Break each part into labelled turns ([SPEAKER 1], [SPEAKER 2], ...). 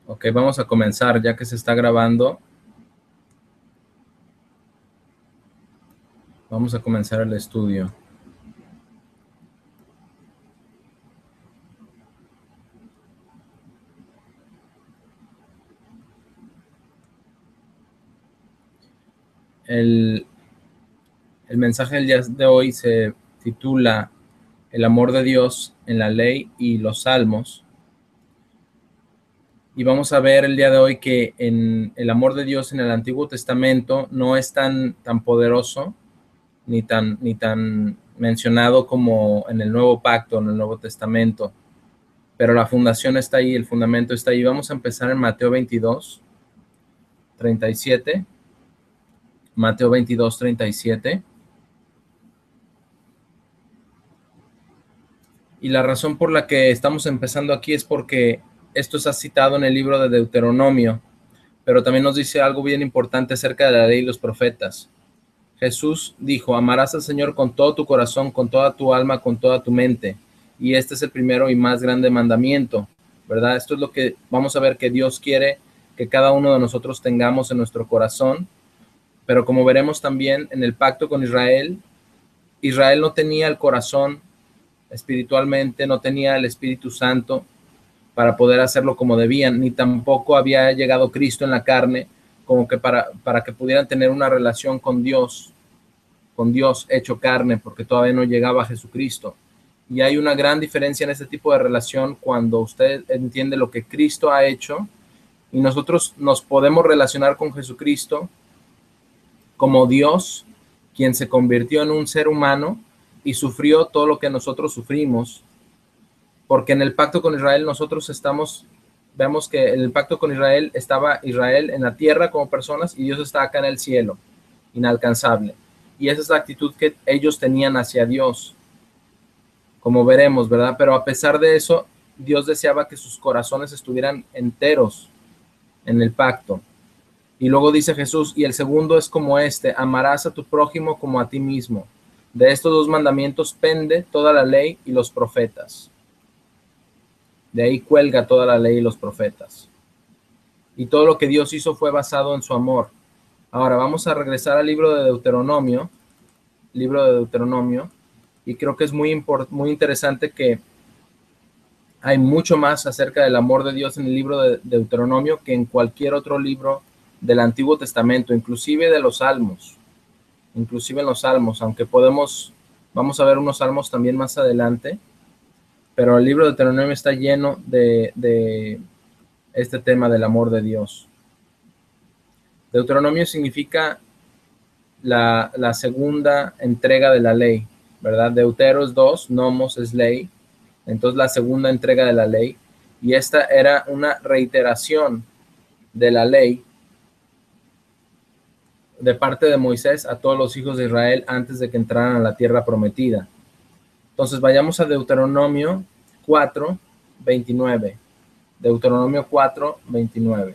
[SPEAKER 1] Ok, vamos a comenzar ya que se está grabando. Vamos a comenzar el estudio. El mensaje del día de hoy se titula El amor de Dios en la ley y los salmos. Y vamos a ver el día de hoy que en el amor de Dios en el Antiguo Testamento no es tan poderoso ni tan mencionado como en el Nuevo Pacto, en el Nuevo Testamento. Pero la fundación está ahí, el fundamento está ahí. Vamos a empezar en Mateo 22, 37. Mateo 22, 37. Y la razón por la que estamos empezando aquí es porque esto está citado en el libro de Deuteronomio, pero también nos dice algo bien importante acerca de la ley y los profetas. Jesús dijo: amarás al Señor con todo tu corazón, con toda tu alma, con toda tu mente. Y este es el primero y más grande mandamiento, ¿verdad? Esto es lo que vamos a ver que Dios quiere que cada uno de nosotros tengamos en nuestro corazón. Pero como veremos también en el pacto con Israel, Israel no tenía el corazón espiritualmente, no tenía el Espíritu Santo para poder hacerlo como debían, ni tampoco había llegado Cristo en la carne como que para que pudieran tener una relación con Dios hecho carne, porque todavía no llegaba a Jesucristo. Y hay una gran diferencia en este tipo de relación cuando usted entiende lo que Cristo ha hecho y nosotros nos podemos relacionar con Jesucristo como Dios, quien se convirtió en un ser humano y sufrió todo lo que nosotros sufrimos, porque en el pacto con Israel nosotros vemos que en el pacto con Israel estaba Israel en la tierra como personas y Dios está acá en el cielo, inalcanzable. Y esa es la actitud que ellos tenían hacia Dios, como veremos, ¿verdad? Pero a pesar de eso, Dios deseaba que sus corazones estuvieran enteros en el pacto. Y luego dice Jesús, y el segundo es como este: amarás a tu prójimo como a ti mismo. De estos dos mandamientos pende toda la ley y los profetas. De ahí cuelga toda la ley y los profetas. Y todo lo que Dios hizo fue basado en su amor. Ahora vamos a regresar al libro de Deuteronomio, y creo que es muy interesante que hay mucho más acerca del amor de Dios en el libro de Deuteronomio que en cualquier otro libro del Antiguo Testamento, inclusive de los Salmos, inclusive en los Salmos, aunque vamos a ver unos Salmos también más adelante, pero el libro de Deuteronomio está lleno de este tema del amor de Dios. Deuteronomio significa la segunda entrega de la ley, ¿verdad? Deutero es dos, nomos es ley, entonces la segunda entrega de la ley, y esta era una reiteración de la ley de parte de Moisés a todos los hijos de Israel antes de que entraran a la tierra prometida. Entonces vayamos a Deuteronomio 4, 29. Deuteronomio 4, 29.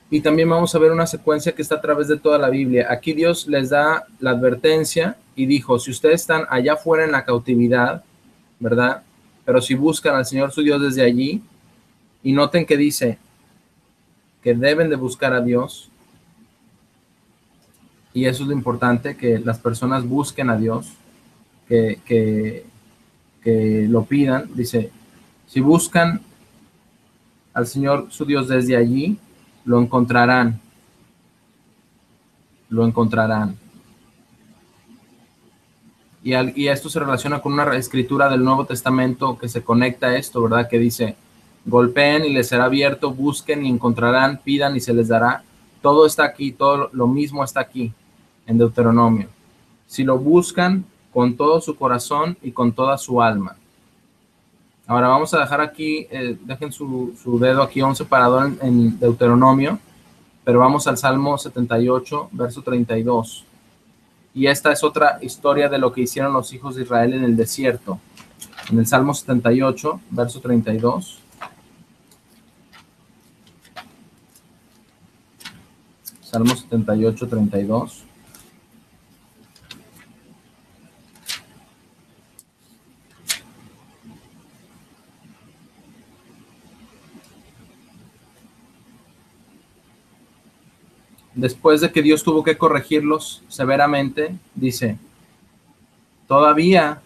[SPEAKER 1] Y también vamos a ver una secuencia que está a través de toda la Biblia. Aquí Dios les da la advertencia y dijo: si ustedes están allá afuera en la cautividad, ¿verdad? Pero si buscan al Señor su Dios desde allí, y noten que dice que deben de buscar a Dios, y eso es lo importante, que las personas busquen a Dios, que lo pidan. Dice: si buscan al Señor su Dios desde allí, lo encontrarán. Lo encontrarán. Y esto se relaciona con una escritura del Nuevo Testamento que se conecta a esto, ¿verdad? Que dice: golpeen y les será abierto, busquen y encontrarán, pidan y se les dará. Todo está aquí, todo lo mismo está aquí en Deuteronomio. Si lo buscan con todo su corazón y con toda su alma. Ahora vamos a dejar aquí, dejen su dedo aquí a un separador en Deuteronomio, pero vamos al Salmo 78, verso 32. Y esta es otra historia de lo que hicieron los hijos de Israel en el desierto. en el Salmo 78, verso 32. Salmo 78, 32. Después de que Dios tuvo que corregirlos severamente, dice, todavía,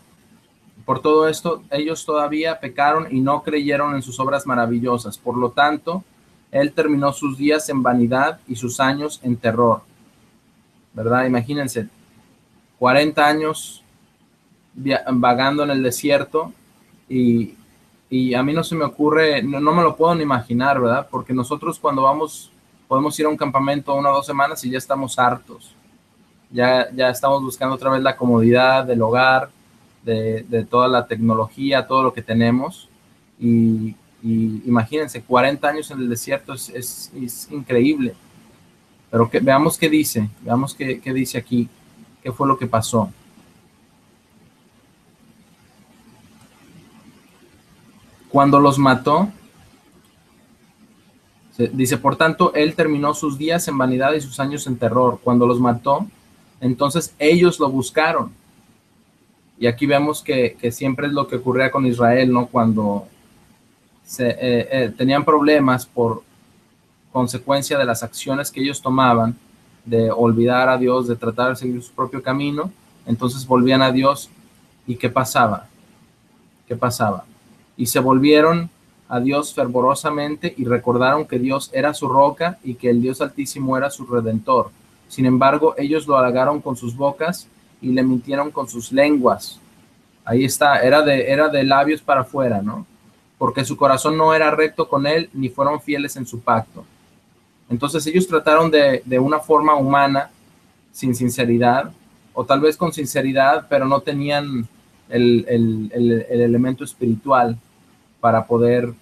[SPEAKER 1] por todo esto, ellos todavía pecaron y no creyeron en sus obras maravillosas. Por lo tanto, Él terminó sus días en vanidad y sus años en terror. ¿Verdad? Imagínense, 40 años vagando en el desierto y, y a mí no se me ocurre, no me lo puedo ni imaginar, ¿verdad? Porque nosotros cuando vamos, podemos ir a un campamento 1 o 2 semanas y ya estamos hartos. Ya estamos buscando otra vez la comodidad del hogar, de toda la tecnología, todo lo que tenemos. Y imagínense, 40 años en el desierto es increíble. Pero veamos qué dice, veamos qué dice aquí, qué fue lo que pasó. Cuando los mató, dice, por tanto, él terminó sus días en vanidad y sus años en terror. Cuando los mató, entonces ellos lo buscaron. Y aquí vemos que siempre es lo que ocurría con Israel, ¿no? Cuando tenían problemas por consecuencia de las acciones que ellos tomaban, de olvidar a Dios, de tratar de seguir su propio camino, entonces volvían a Dios. ¿Y qué pasaba? ¿Qué pasaba? Y se volvieron a Dios fervorosamente y recordaron que Dios era su roca y que el Dios Altísimo era su redentor. Sin embargo, ellos lo halagaron con sus bocas y le mintieron con sus lenguas. Ahí está, era de labios para afuera, ¿no? Porque su corazón no era recto con él, ni fueron fieles en su pacto. Entonces ellos trataron de una forma humana, sin sinceridad, o tal vez con sinceridad, pero no tenían el elemento espiritual para poder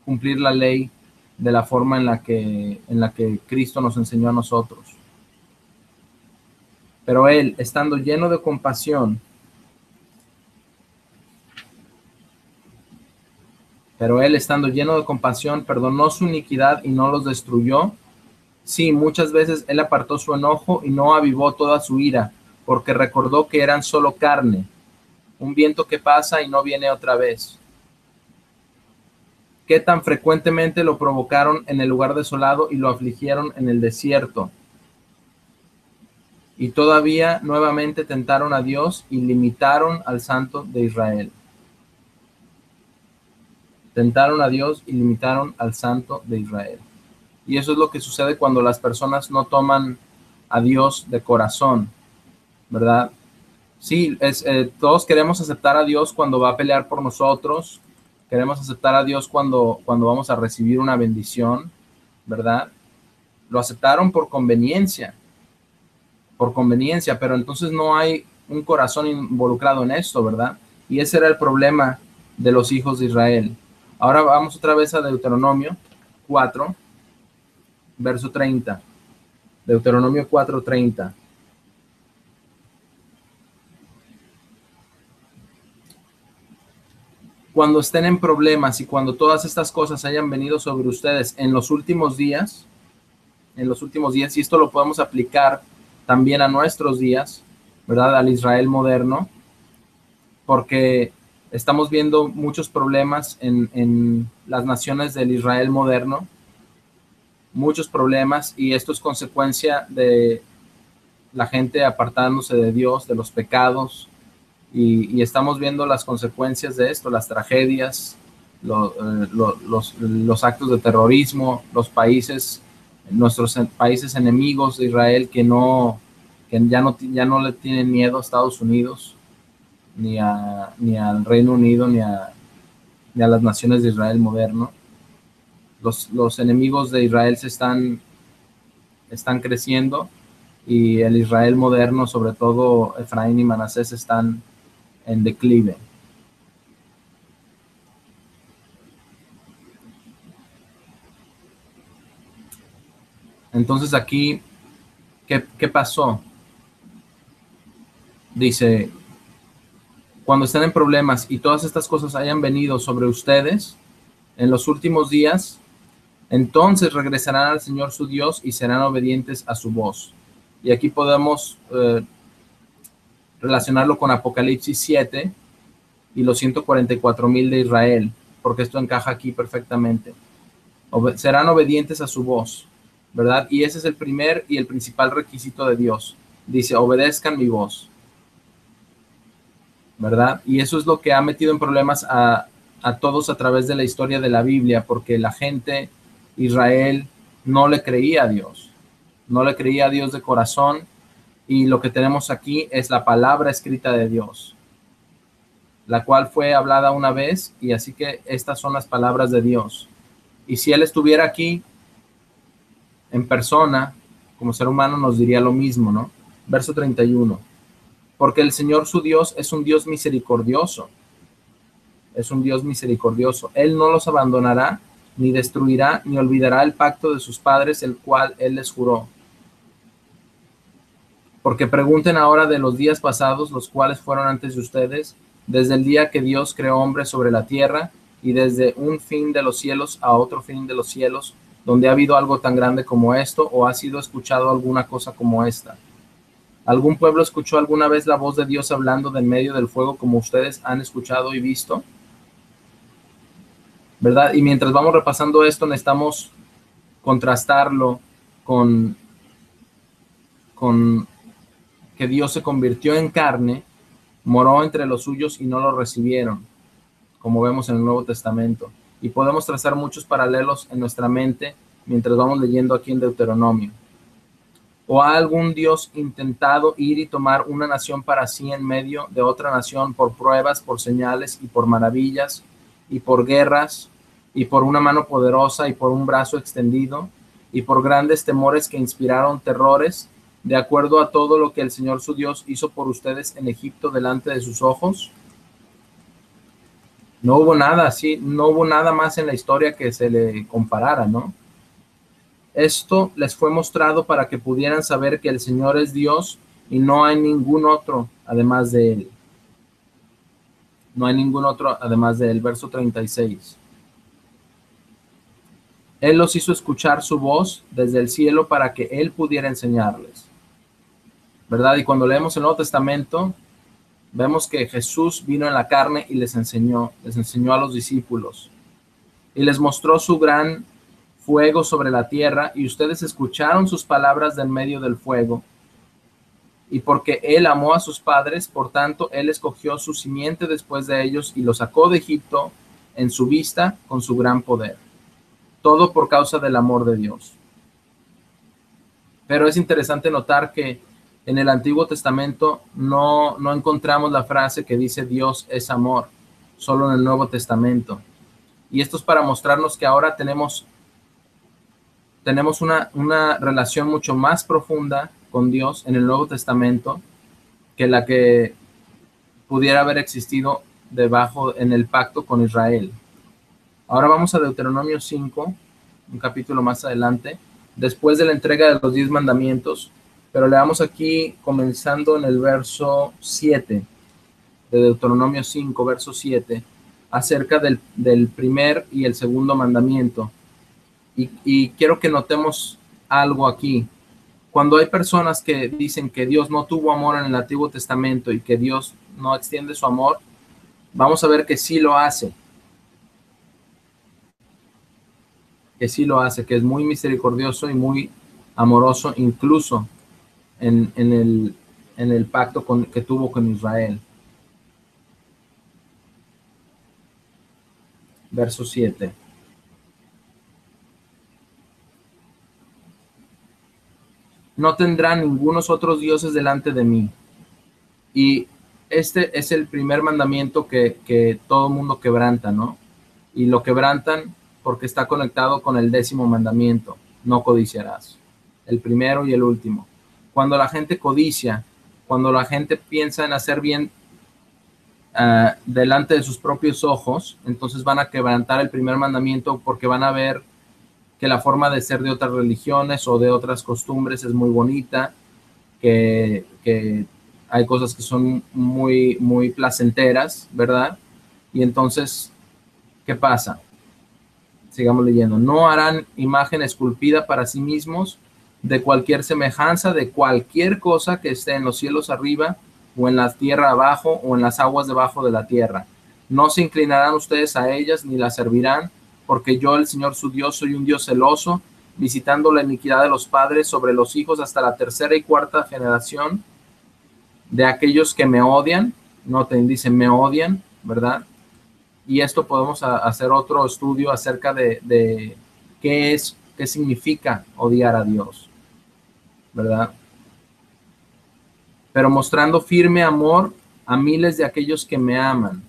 [SPEAKER 1] cumplir la ley de la forma en la que Cristo nos enseñó a nosotros. Pero él, estando lleno de compasión, perdonó su iniquidad y no los destruyó. Sí, muchas veces él apartó su enojo y no avivó toda su ira, porque recordó que eran solo carne, un viento que pasa y no viene otra vez. Qué tan frecuentemente lo provocaron en el lugar desolado y lo afligieron en el desierto. Y todavía nuevamente tentaron a Dios y limitaron al Santo de Israel. Tentaron a Dios y limitaron al Santo de Israel. Y eso es lo que sucede cuando las personas no toman a Dios de corazón, ¿verdad? Sí, todos queremos aceptar a Dios cuando va a pelear por nosotros, queremos aceptar a Dios cuando vamos a recibir una bendición, ¿verdad? Lo aceptaron por conveniencia, pero entonces no hay un corazón involucrado en esto, ¿verdad? Y ese era el problema de los hijos de Israel. Ahora vamos otra vez a Deuteronomio 4, verso 30. Deuteronomio 4:30. Cuando estén en problemas y cuando todas estas cosas hayan venido sobre ustedes en los últimos días, y esto lo podemos aplicar también a nuestros días, ¿verdad? Al Israel moderno, porque estamos viendo muchos problemas en las naciones del Israel moderno, muchos problemas, y esto es consecuencia de la gente apartándose de Dios, de los pecados, y estamos viendo las consecuencias de esto, las tragedias, los actos de terrorismo, nuestros países enemigos de Israel que ya no le tienen miedo a Estados Unidos, ni al Reino Unido, ni a las naciones de Israel moderno. Los enemigos de Israel están creciendo, y el Israel moderno, sobre todo Efraín y Manasés, están en declive. Entonces aquí, ¿qué pasó? Dice, cuando estén en problemas y todas estas cosas hayan venido sobre ustedes en los últimos días, entonces regresarán al Señor su Dios y serán obedientes a su voz. Y aquí podemos relacionarlo con Apocalipsis 7 y los 144,000 de Israel, porque esto encaja aquí perfectamente. Serán obedientes a su voz, ¿verdad? Y ese es el primer y el principal requisito de Dios. Dice, obedezcan mi voz, ¿verdad? Y eso es lo que ha metido en problemas a todos a través de la historia de la Biblia, porque la gente, Israel, no le creía a Dios, no le creía a Dios de corazón, y lo que tenemos aquí es la palabra escrita de Dios, la cual fue hablada una vez, y así que estas son las palabras de Dios. Y si Él estuviera aquí en persona, como ser humano, nos diría lo mismo, ¿no? Verso 31. Porque el Señor su Dios es un Dios misericordioso. Es un Dios misericordioso. Él no los abandonará, ni destruirá, ni olvidará el pacto de sus padres, el cual Él les juró. Porque pregunten ahora de los días pasados, los cuales fueron antes de ustedes, desde el día que Dios creó hombres sobre la tierra, y desde un fin de los cielos a otro fin de los cielos, donde ha habido algo tan grande como esto, o ha sido escuchado alguna cosa como esta. ¿Algún pueblo escuchó alguna vez la voz de Dios hablando de en medio del fuego como ustedes han escuchado y visto? ¿Verdad? Y mientras vamos repasando esto, necesitamos contrastarlo con que Dios se convirtió en carne, moró entre los suyos y no lo recibieron, como vemos en el Nuevo Testamento. Y podemos trazar muchos paralelos en nuestra mente mientras vamos leyendo aquí en Deuteronomio. ¿O ha algún Dios intentado ir y tomar una nación para sí en medio de otra nación por pruebas, por señales y por maravillas y por guerras y por una mano poderosa y por un brazo extendido y por grandes temores que inspiraron terrores, de acuerdo a todo lo que el Señor su Dios hizo por ustedes en Egipto delante de sus ojos? No hubo nada así, no hubo nada más en la historia que se le comparara, ¿no? Esto les fue mostrado para que pudieran saber que el Señor es Dios y no hay ningún otro además de Él. No hay ningún otro además de Él. Verso 36. Él los hizo escuchar su voz desde el cielo para que Él pudiera enseñarles, ¿verdad? Y cuando leemos el Nuevo Testamento, vemos que Jesús vino en la carne y les enseñó a los discípulos y les mostró su gran fuego sobre la tierra, y ustedes escucharon sus palabras del medio del fuego. Y porque Él amó a sus padres, por tanto, Él escogió su simiente después de ellos y los sacó de Egipto en su vista con su gran poder. Todo por causa del amor de Dios. Pero es interesante notar que en el Antiguo Testamento no encontramos la frase que dice Dios es amor, solo en el Nuevo Testamento. Y esto es para mostrarnos que ahora tenemos una relación mucho más profunda con Dios en el Nuevo Testamento que la que pudiera haber existido debajo en el pacto con Israel. Ahora vamos a Deuteronomio 5, un capítulo más adelante, después de la entrega de los 10 mandamientos, pero leamos aquí comenzando en el verso 7 de Deuteronomio 5, verso 7, acerca del primer y el segundo mandamiento. Y quiero que notemos algo aquí. Cuando hay personas que dicen que Dios no tuvo amor en el Antiguo Testamento y que Dios no extiende su amor, vamos a ver que sí lo hace. Que sí lo hace, que es muy misericordioso y muy amoroso, incluso en el pacto que tuvo con Israel. Verso 7. No tendrán ningunos otros dioses delante de mí. Y este es el primer mandamiento que todo mundo quebranta, ¿no? Y lo quebrantan porque está conectado con el 10º mandamiento: no codiciarás. El primero y el último. Cuando la gente codicia, cuando la gente piensa en hacer bien delante de sus propios ojos, entonces van a quebrantar el primer mandamiento porque van a ver que la forma de ser de otras religiones o de otras costumbres es muy bonita, que hay cosas que son muy, muy placenteras, ¿verdad? Y entonces, ¿qué pasa? Sigamos leyendo. No harán imagen esculpida para sí mismos de cualquier semejanza, de cualquier cosa que esté en los cielos arriba, o en la tierra abajo, o en las aguas debajo de la tierra. No se inclinarán ustedes a ellas, ni las servirán, porque yo, el Señor su Dios, soy un Dios celoso, visitando la iniquidad de los padres sobre los hijos hasta la tercera y cuarta generación de aquellos que me odian. Noten, dice, me odian, ¿verdad? Y esto podemos hacer otro estudio acerca de qué significa odiar a Dios, ¿verdad? Pero mostrando firme amor a miles de aquellos que me aman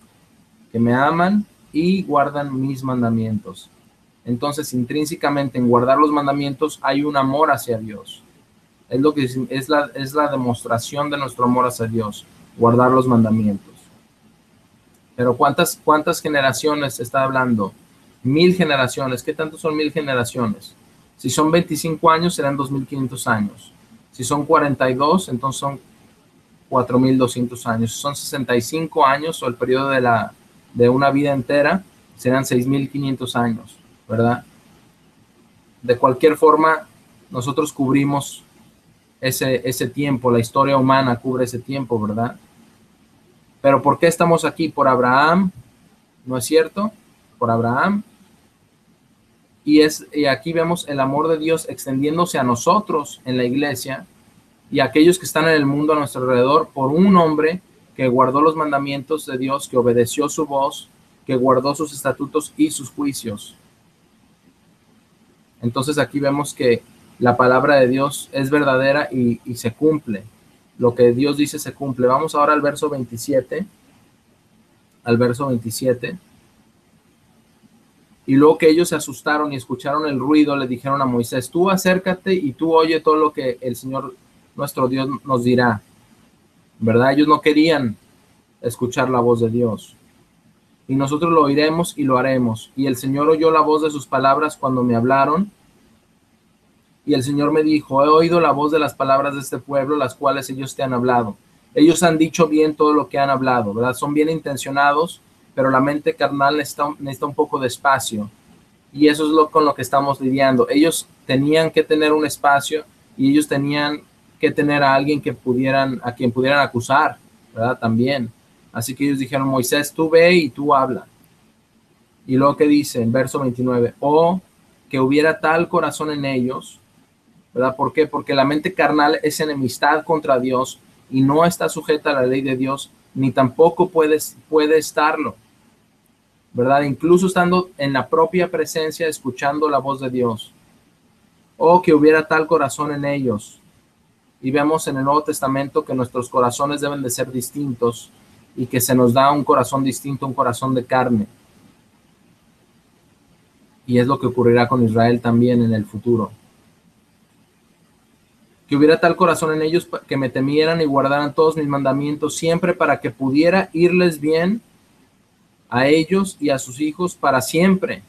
[SPEAKER 1] y guardan mis mandamientos. Entonces, intrínsecamente en guardar los mandamientos hay un amor hacia Dios. Es lo que es la demostración de nuestro amor hacia Dios, guardar los mandamientos. Pero ¿cuántas generaciones está hablando? 1000 generaciones. ¿Qué tanto son 1000 generaciones? Si son 25 años, serán 2500 años. Si son 42, entonces son 4200 años. Si son 65 años o el periodo de una vida entera, serán 6500 años, ¿verdad? De cualquier forma, nosotros cubrimos ese tiempo, la historia humana cubre ese tiempo, ¿verdad? Pero ¿por qué estamos aquí? Por Abraham, ¿no es cierto? Por Abraham. Y aquí vemos el amor de Dios extendiéndose a nosotros en la iglesia y a aquellos que están en el mundo a nuestro alrededor por un hombre que guardó los mandamientos de Dios, que obedeció su voz, que guardó sus estatutos y sus juicios. Entonces aquí vemos que la palabra de Dios es verdadera y se cumple. Lo que Dios dice se cumple. Vamos ahora al verso 27. Al verso 27. Y luego que ellos se asustaron y escucharon el ruido, le dijeron a Moisés, tú acércate y tú oye todo lo que el Señor nuestro Dios nos dirá. ¿Verdad? Ellos no querían escuchar la voz de Dios. Y nosotros lo oiremos y lo haremos. Y el Señor oyó la voz de sus palabras cuando me hablaron. Y el Señor me dijo, he oído la voz de las palabras de este pueblo, las cuales ellos te han hablado. Ellos han dicho bien todo lo que han hablado, ¿verdad? Son bien intencionados, pero la mente carnal necesita un poco de espacio. Y eso es con lo que estamos lidiando. Ellos tenían que tener un espacio y ellos tenían que tener a alguien a quien pudieran acusar, ¿verdad? También. Así que ellos dijeron, Moisés, tú ve y tú habla. Y luego que dice en verso 29, que hubiera tal corazón en ellos, ¿verdad? ¿Por qué? Porque la mente carnal es enemistad contra Dios y no está sujeta a la ley de Dios, ni tampoco puede estarlo, ¿verdad? Incluso estando en la propia presencia, escuchando la voz de Dios. Que hubiera tal corazón en ellos. Y vemos en el Nuevo Testamento que nuestros corazones deben de ser distintos y que se nos da un corazón distinto, un corazón de carne. Y es lo que ocurrirá con Israel también en el futuro. Que hubiera tal corazón en ellos que me temieran y guardaran todos mis mandamientos siempre, para que pudiera irles bien a ellos y a sus hijos para siempre.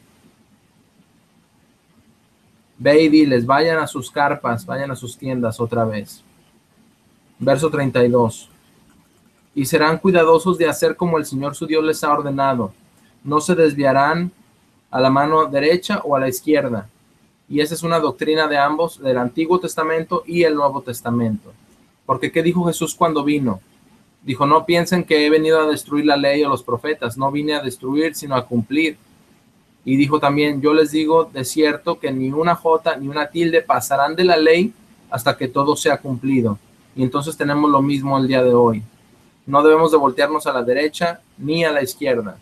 [SPEAKER 1] Ve y diles, vayan a sus carpas, vayan a sus tiendas otra vez. Verso 32. Y serán cuidadosos de hacer como el Señor su Dios les ha ordenado. No se desviarán a la mano derecha o a la izquierda. Y esa es una doctrina de ambos, del Antiguo Testamento y el Nuevo Testamento. Porque ¿qué dijo Jesús cuando vino? Dijo, no piensen que he venido a destruir la ley o los profetas. No vine a destruir, sino a cumplir. Y dijo también, yo les digo de cierto que ni una jota ni una tilde pasarán de la ley hasta que todo sea cumplido. Y entonces tenemos lo mismo el día de hoy. No debemos de voltearnos a la derecha ni a la izquierda.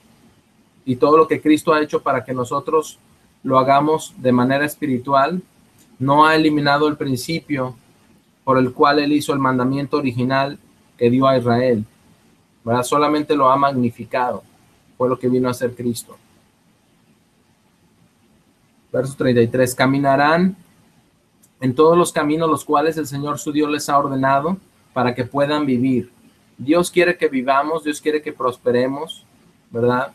[SPEAKER 1] Y todo lo que Cristo ha hecho para que nosotros lo hagamos de manera espiritual, no ha eliminado el principio por el cual Él hizo el mandamiento original que dio a Israel, ¿verdad? Solamente lo ha magnificado. Fue lo que vino a hacer Cristo. Verso 33, caminarán en todos los caminos los cuales el Señor su Dios les ha ordenado para que puedan vivir. Dios quiere que vivamos, Dios quiere que prosperemos, ¿verdad?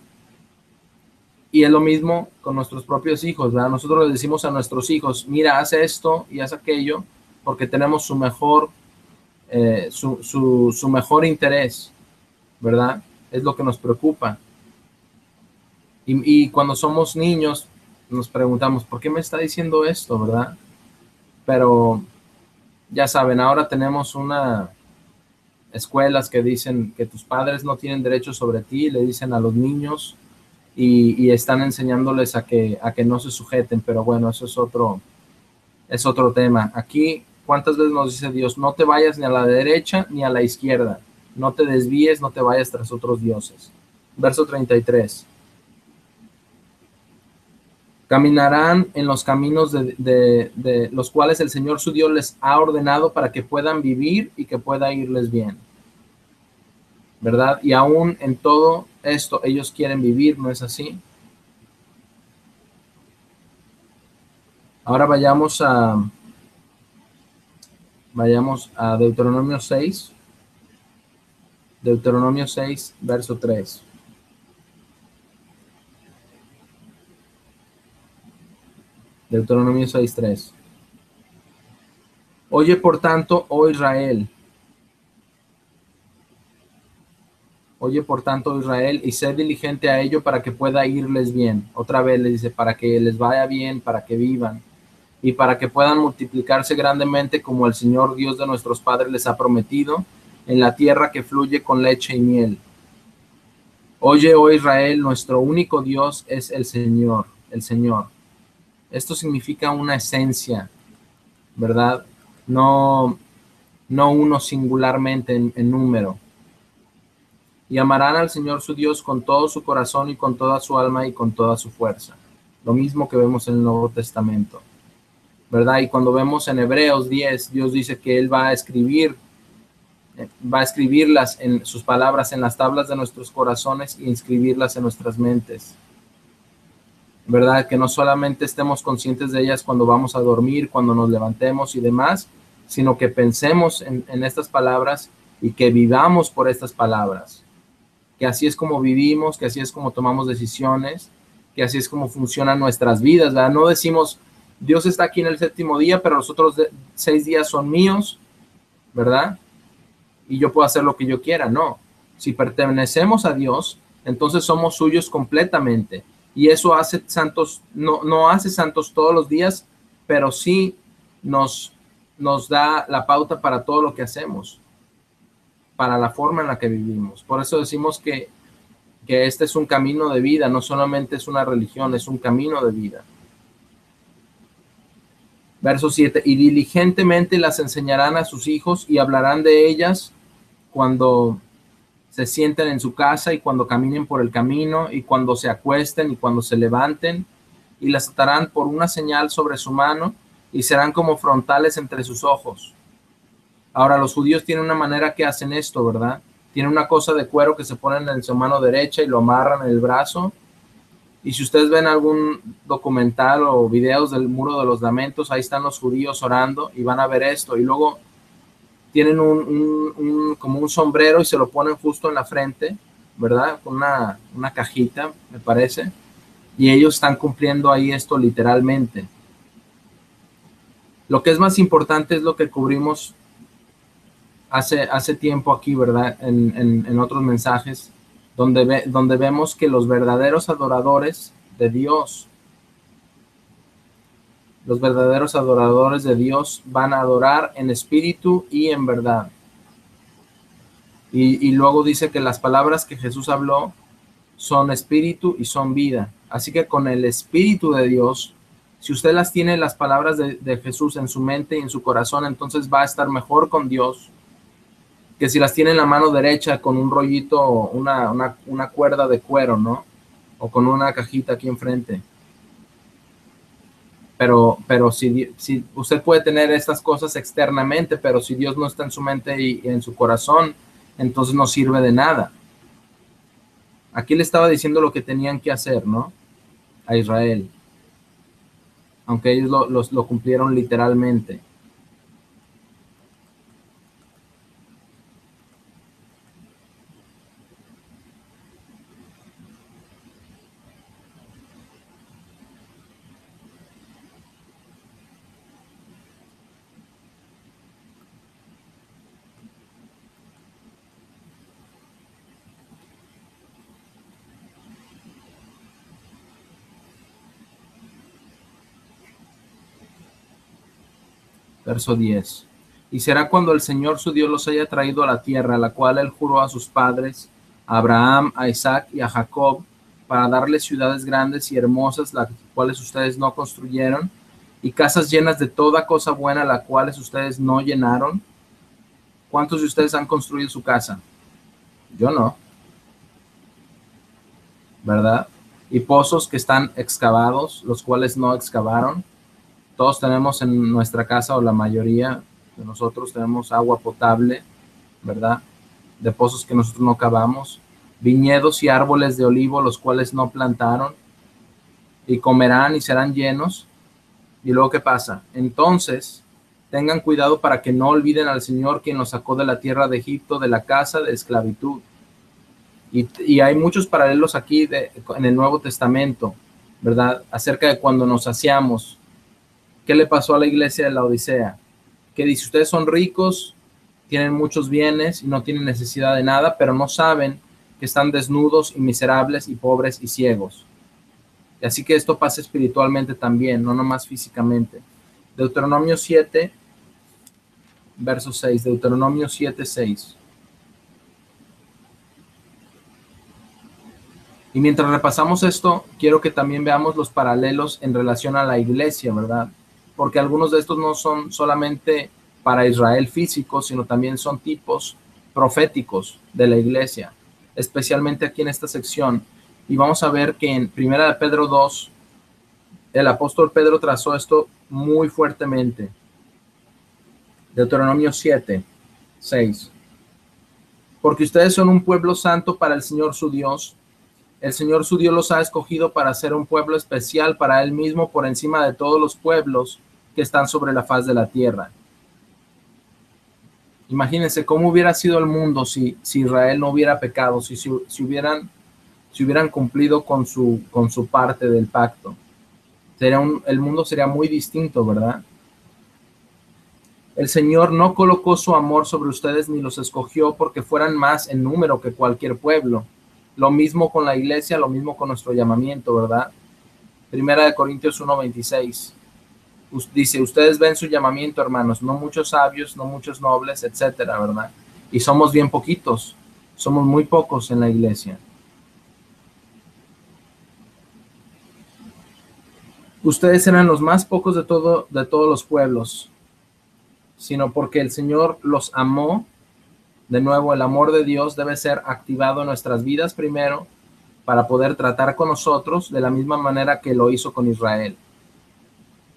[SPEAKER 1] Y es lo mismo con nuestros propios hijos, ¿verdad? Nosotros les decimos a nuestros hijos, mira, haz esto y haz aquello, porque tenemos su mejor su mejor interés, ¿verdad? Es lo que nos preocupa. Y cuando somos niños nos preguntamos, ¿por qué me está diciendo esto, verdad? Pero ya saben, ahora tenemos escuelas que dicen que tus padres no tienen derecho sobre ti, le dicen a los niños y están enseñándoles a que no se sujeten, pero bueno, eso es otro tema. Aquí, ¿cuántas veces nos dice Dios? No te vayas ni a la derecha ni a la izquierda, no te desvíes, no te vayas tras otros dioses. Verso 33. Caminarán en los caminos de los cuales el Señor su Dios les ha ordenado para que puedan vivir y que pueda irles bien, ¿verdad? Y aún en todo esto ellos quieren vivir, ¿no es así? Ahora vayamos a Deuteronomio 6, Deuteronomio 6, verso 3. Deuteronomio 6, 3. Oye, por tanto, oh Israel, oye, por tanto, oh Israel, y sé diligente a ello para que pueda irles bien. Otra vez le dice, para que les vaya bien, para que vivan, y para que puedan multiplicarse grandemente como el Señor Dios de nuestros padres les ha prometido, en la tierra que fluye con leche y miel. Oye, oh Israel, nuestro único Dios es el Señor, el Señor. Esto significa una esencia, ¿verdad? No, no uno singularmente en número. Y amarán al Señor su Dios con todo su corazón y con toda su alma y con toda su fuerza. Lo mismo que vemos en el Nuevo Testamento, ¿verdad? Y cuando vemos en Hebreos 10, Dios dice que Él va a escribirlas en sus palabras en las tablas de nuestros corazones y inscribirlas en nuestras mentes, ¿verdad? Que no solamente estemos conscientes de ellas cuando vamos a dormir, cuando nos levantemos y demás, sino que pensemos en estas palabras y que vivamos por estas palabras, que así es como vivimos, que así es como tomamos decisiones, que así es como funcionan nuestras vidas, ¿verdad? No decimos, Dios está aquí en el séptimo día, pero los otros 6 días son míos, ¿verdad? Y yo puedo hacer lo que yo quiera, no. Si pertenecemos a Dios, entonces somos suyos completamente. Y eso hace santos, no hace santos todos los días, pero sí nos, nos da la pauta para todo lo que hacemos, para la forma en la que vivimos. Por eso decimos que este es un camino de vida, no solamente es una religión, es un camino de vida. Verso 7, y diligentemente las enseñarán a sus hijos y hablarán de ellas cuando se sienten en su casa y cuando caminen por el camino y cuando se acuesten y cuando se levanten, y las atarán por una señal sobre su mano y serán como frontales entre sus ojos. Ahora los judíos tienen una manera que hacen esto, ¿verdad? Tienen una cosa de cuero que se ponen en su mano derecha y lo amarran en el brazo. Y si ustedes ven algún documental o videos del Muro de los Lamentos, ahí están los judíos orando y van a ver esto. Y luego tienen como un sombrero y se lo ponen justo en la frente, ¿verdad? Con una cajita, me parece. Y ellos están cumpliendo ahí esto literalmente. Lo que es más importante es lo que cubrimos hace tiempo aquí, ¿verdad? En otros mensajes, donde vemos que los verdaderos adoradores de Dios, los verdaderos adoradores de Dios van a adorar en espíritu y en verdad. Y luego dice que las palabras que Jesús habló son espíritu y son vida. Así que con el espíritu de Dios, si usted las tiene las palabras de Jesús en su mente y en su corazón, entonces va a estar mejor con Dios que si las tiene en la mano derecha con un rollito, una cuerda de cuero, ¿no? O con una cajita aquí enfrente. Pero si usted puede tener estas cosas externamente, pero si Dios no está en su mente y en su corazón, entonces no sirve de nada. Aquí le estaba diciendo lo que tenían que hacer, ¿no? A Israel, aunque ellos lo cumplieron literalmente. Verso 10. Y será cuando el Señor su Dios los haya traído a la tierra, la cual él juró a sus padres, a Abraham, a Isaac y a Jacob, para darles ciudades grandes y hermosas, las cuales ustedes no construyeron, y casas llenas de toda cosa buena, las cuales ustedes no llenaron. ¿Cuántos de ustedes han construido su casa? Yo no, ¿verdad? Y pozos que están excavados, los cuales no excavaron. Todos tenemos en nuestra casa, o la mayoría de nosotros tenemos agua potable, ¿verdad? De pozos que nosotros no cavamos. Viñedos y árboles de olivo, los cuales no plantaron, y comerán y serán llenos. Y luego, ¿qué pasa? Entonces, tengan cuidado para que no olviden al Señor, quien los sacó de la tierra de Egipto, de la casa de esclavitud. Y hay muchos paralelos aquí en el Nuevo Testamento, ¿verdad? Acerca de cuando nos saciamos. ¿Qué le pasó a la iglesia de la Odisea? Que dice, ustedes son ricos, tienen muchos bienes y no tienen necesidad de nada, pero no saben que están desnudos y miserables y pobres y ciegos. Y así que esto pasa espiritualmente también, no nomás físicamente. Deuteronomio 7, verso 6. Deuteronomio 7, 6. Y mientras repasamos esto, quiero que también veamos los paralelos en relación a la iglesia, ¿verdad? Porque algunos de estos no son solamente para Israel físico, sino también son tipos proféticos de la iglesia, especialmente aquí en esta sección. Y vamos a ver que en 1 Pedro 2, el apóstol Pedro trazó esto muy fuertemente. Deuteronomio 7, 6. Porque ustedes son un pueblo santo para el Señor su Dios. El Señor su Dios los ha escogido para ser un pueblo especial para Él mismo por encima de todos los pueblos que están sobre la faz de la tierra. Imagínense cómo hubiera sido el mundo si Israel no hubiera pecado, si hubieran cumplido con su parte del pacto. El mundo sería muy distinto, ¿verdad? El Señor no colocó su amor sobre ustedes ni los escogió porque fueran más en número que cualquier pueblo. Lo mismo con la iglesia, lo mismo con nuestro llamamiento, ¿verdad? 1 Corintios 1:26. Dice, ustedes ven su llamamiento, hermanos, no muchos sabios, no muchos nobles, etcétera, ¿verdad? Y somos bien poquitos, somos muy pocos en la iglesia. Ustedes eran los más pocos de todos los pueblos, sino porque el Señor los amó. De nuevo, el amor de Dios debe ser activado en nuestras vidas primero para poder tratar con nosotros de la misma manera que lo hizo con Israel.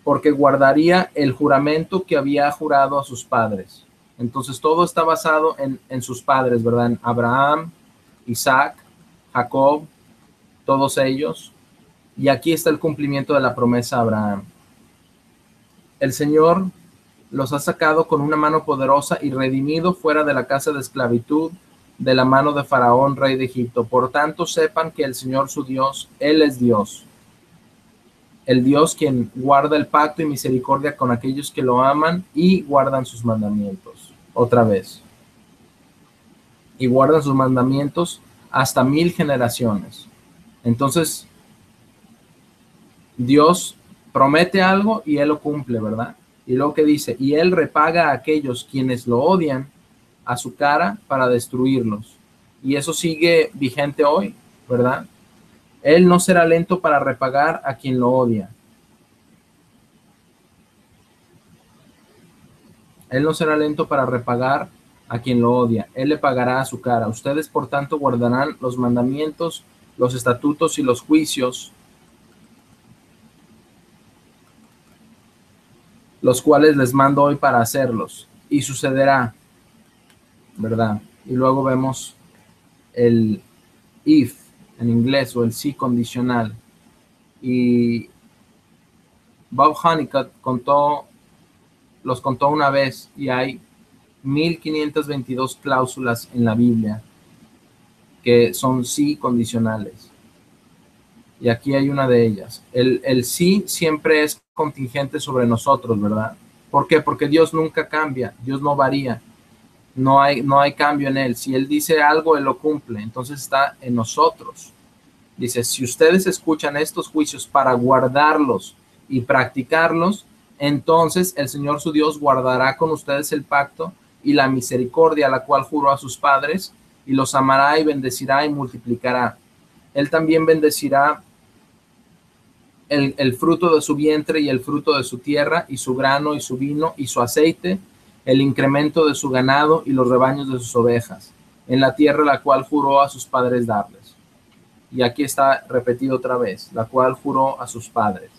[SPEAKER 1] Porque guardaría el juramento que había jurado a sus padres. Entonces todo está basado en sus padres, ¿verdad? En Abraham, Isaac, Jacob, todos ellos. Y aquí está el cumplimiento de la promesa a Abraham. El Señor los ha sacado con una mano poderosa y redimido fuera de la casa de esclavitud, de la mano de Faraón, rey de Egipto. Por tanto, sepan que el Señor su Dios, Él es Dios. El Dios quien guarda el pacto y misericordia con aquellos que lo aman y guardan sus mandamientos. Otra vez. Y guardan sus mandamientos hasta 1000 generaciones. Entonces, Dios promete algo y Él lo cumple, ¿verdad? Y luego que dice, y Él repaga a aquellos quienes lo odian a su cara para destruirlos. Y eso sigue vigente hoy, ¿verdad? Él no será lento para repagar a quien lo odia. Él no será lento para repagar a quien lo odia. Él le pagará a su cara. Ustedes, por tanto, guardarán los mandamientos, los estatutos y los juicios, los cuales les mando hoy para hacerlos. Y sucederá, ¿verdad? Y luego vemos el if en inglés, o el sí condicional. Y Bob Honeycutt los contó una vez, y hay 1522 cláusulas en la Biblia que son sí condicionales. Y aquí hay una de ellas. El sí siempre es contingente sobre nosotros, ¿verdad? ¿Por qué? Porque Dios nunca cambia, Dios no varía, no hay cambio en Él. Si Él dice algo, Él lo cumple, entonces está en nosotros. Dice, si ustedes escuchan estos juicios para guardarlos y practicarlos, Entonces el Señor su Dios guardará con ustedes el pacto y la misericordia, la cual juró a sus padres, y los amará y bendecirá y multiplicará. Él también bendecirá el fruto de su vientre y el fruto de su tierra, y su grano y su vino y su aceite, el incremento de su ganado y los rebaños de sus ovejas, en la tierra la cual juró a sus padres darles. Y aquí está repetido otra vez, la cual juró a sus padres.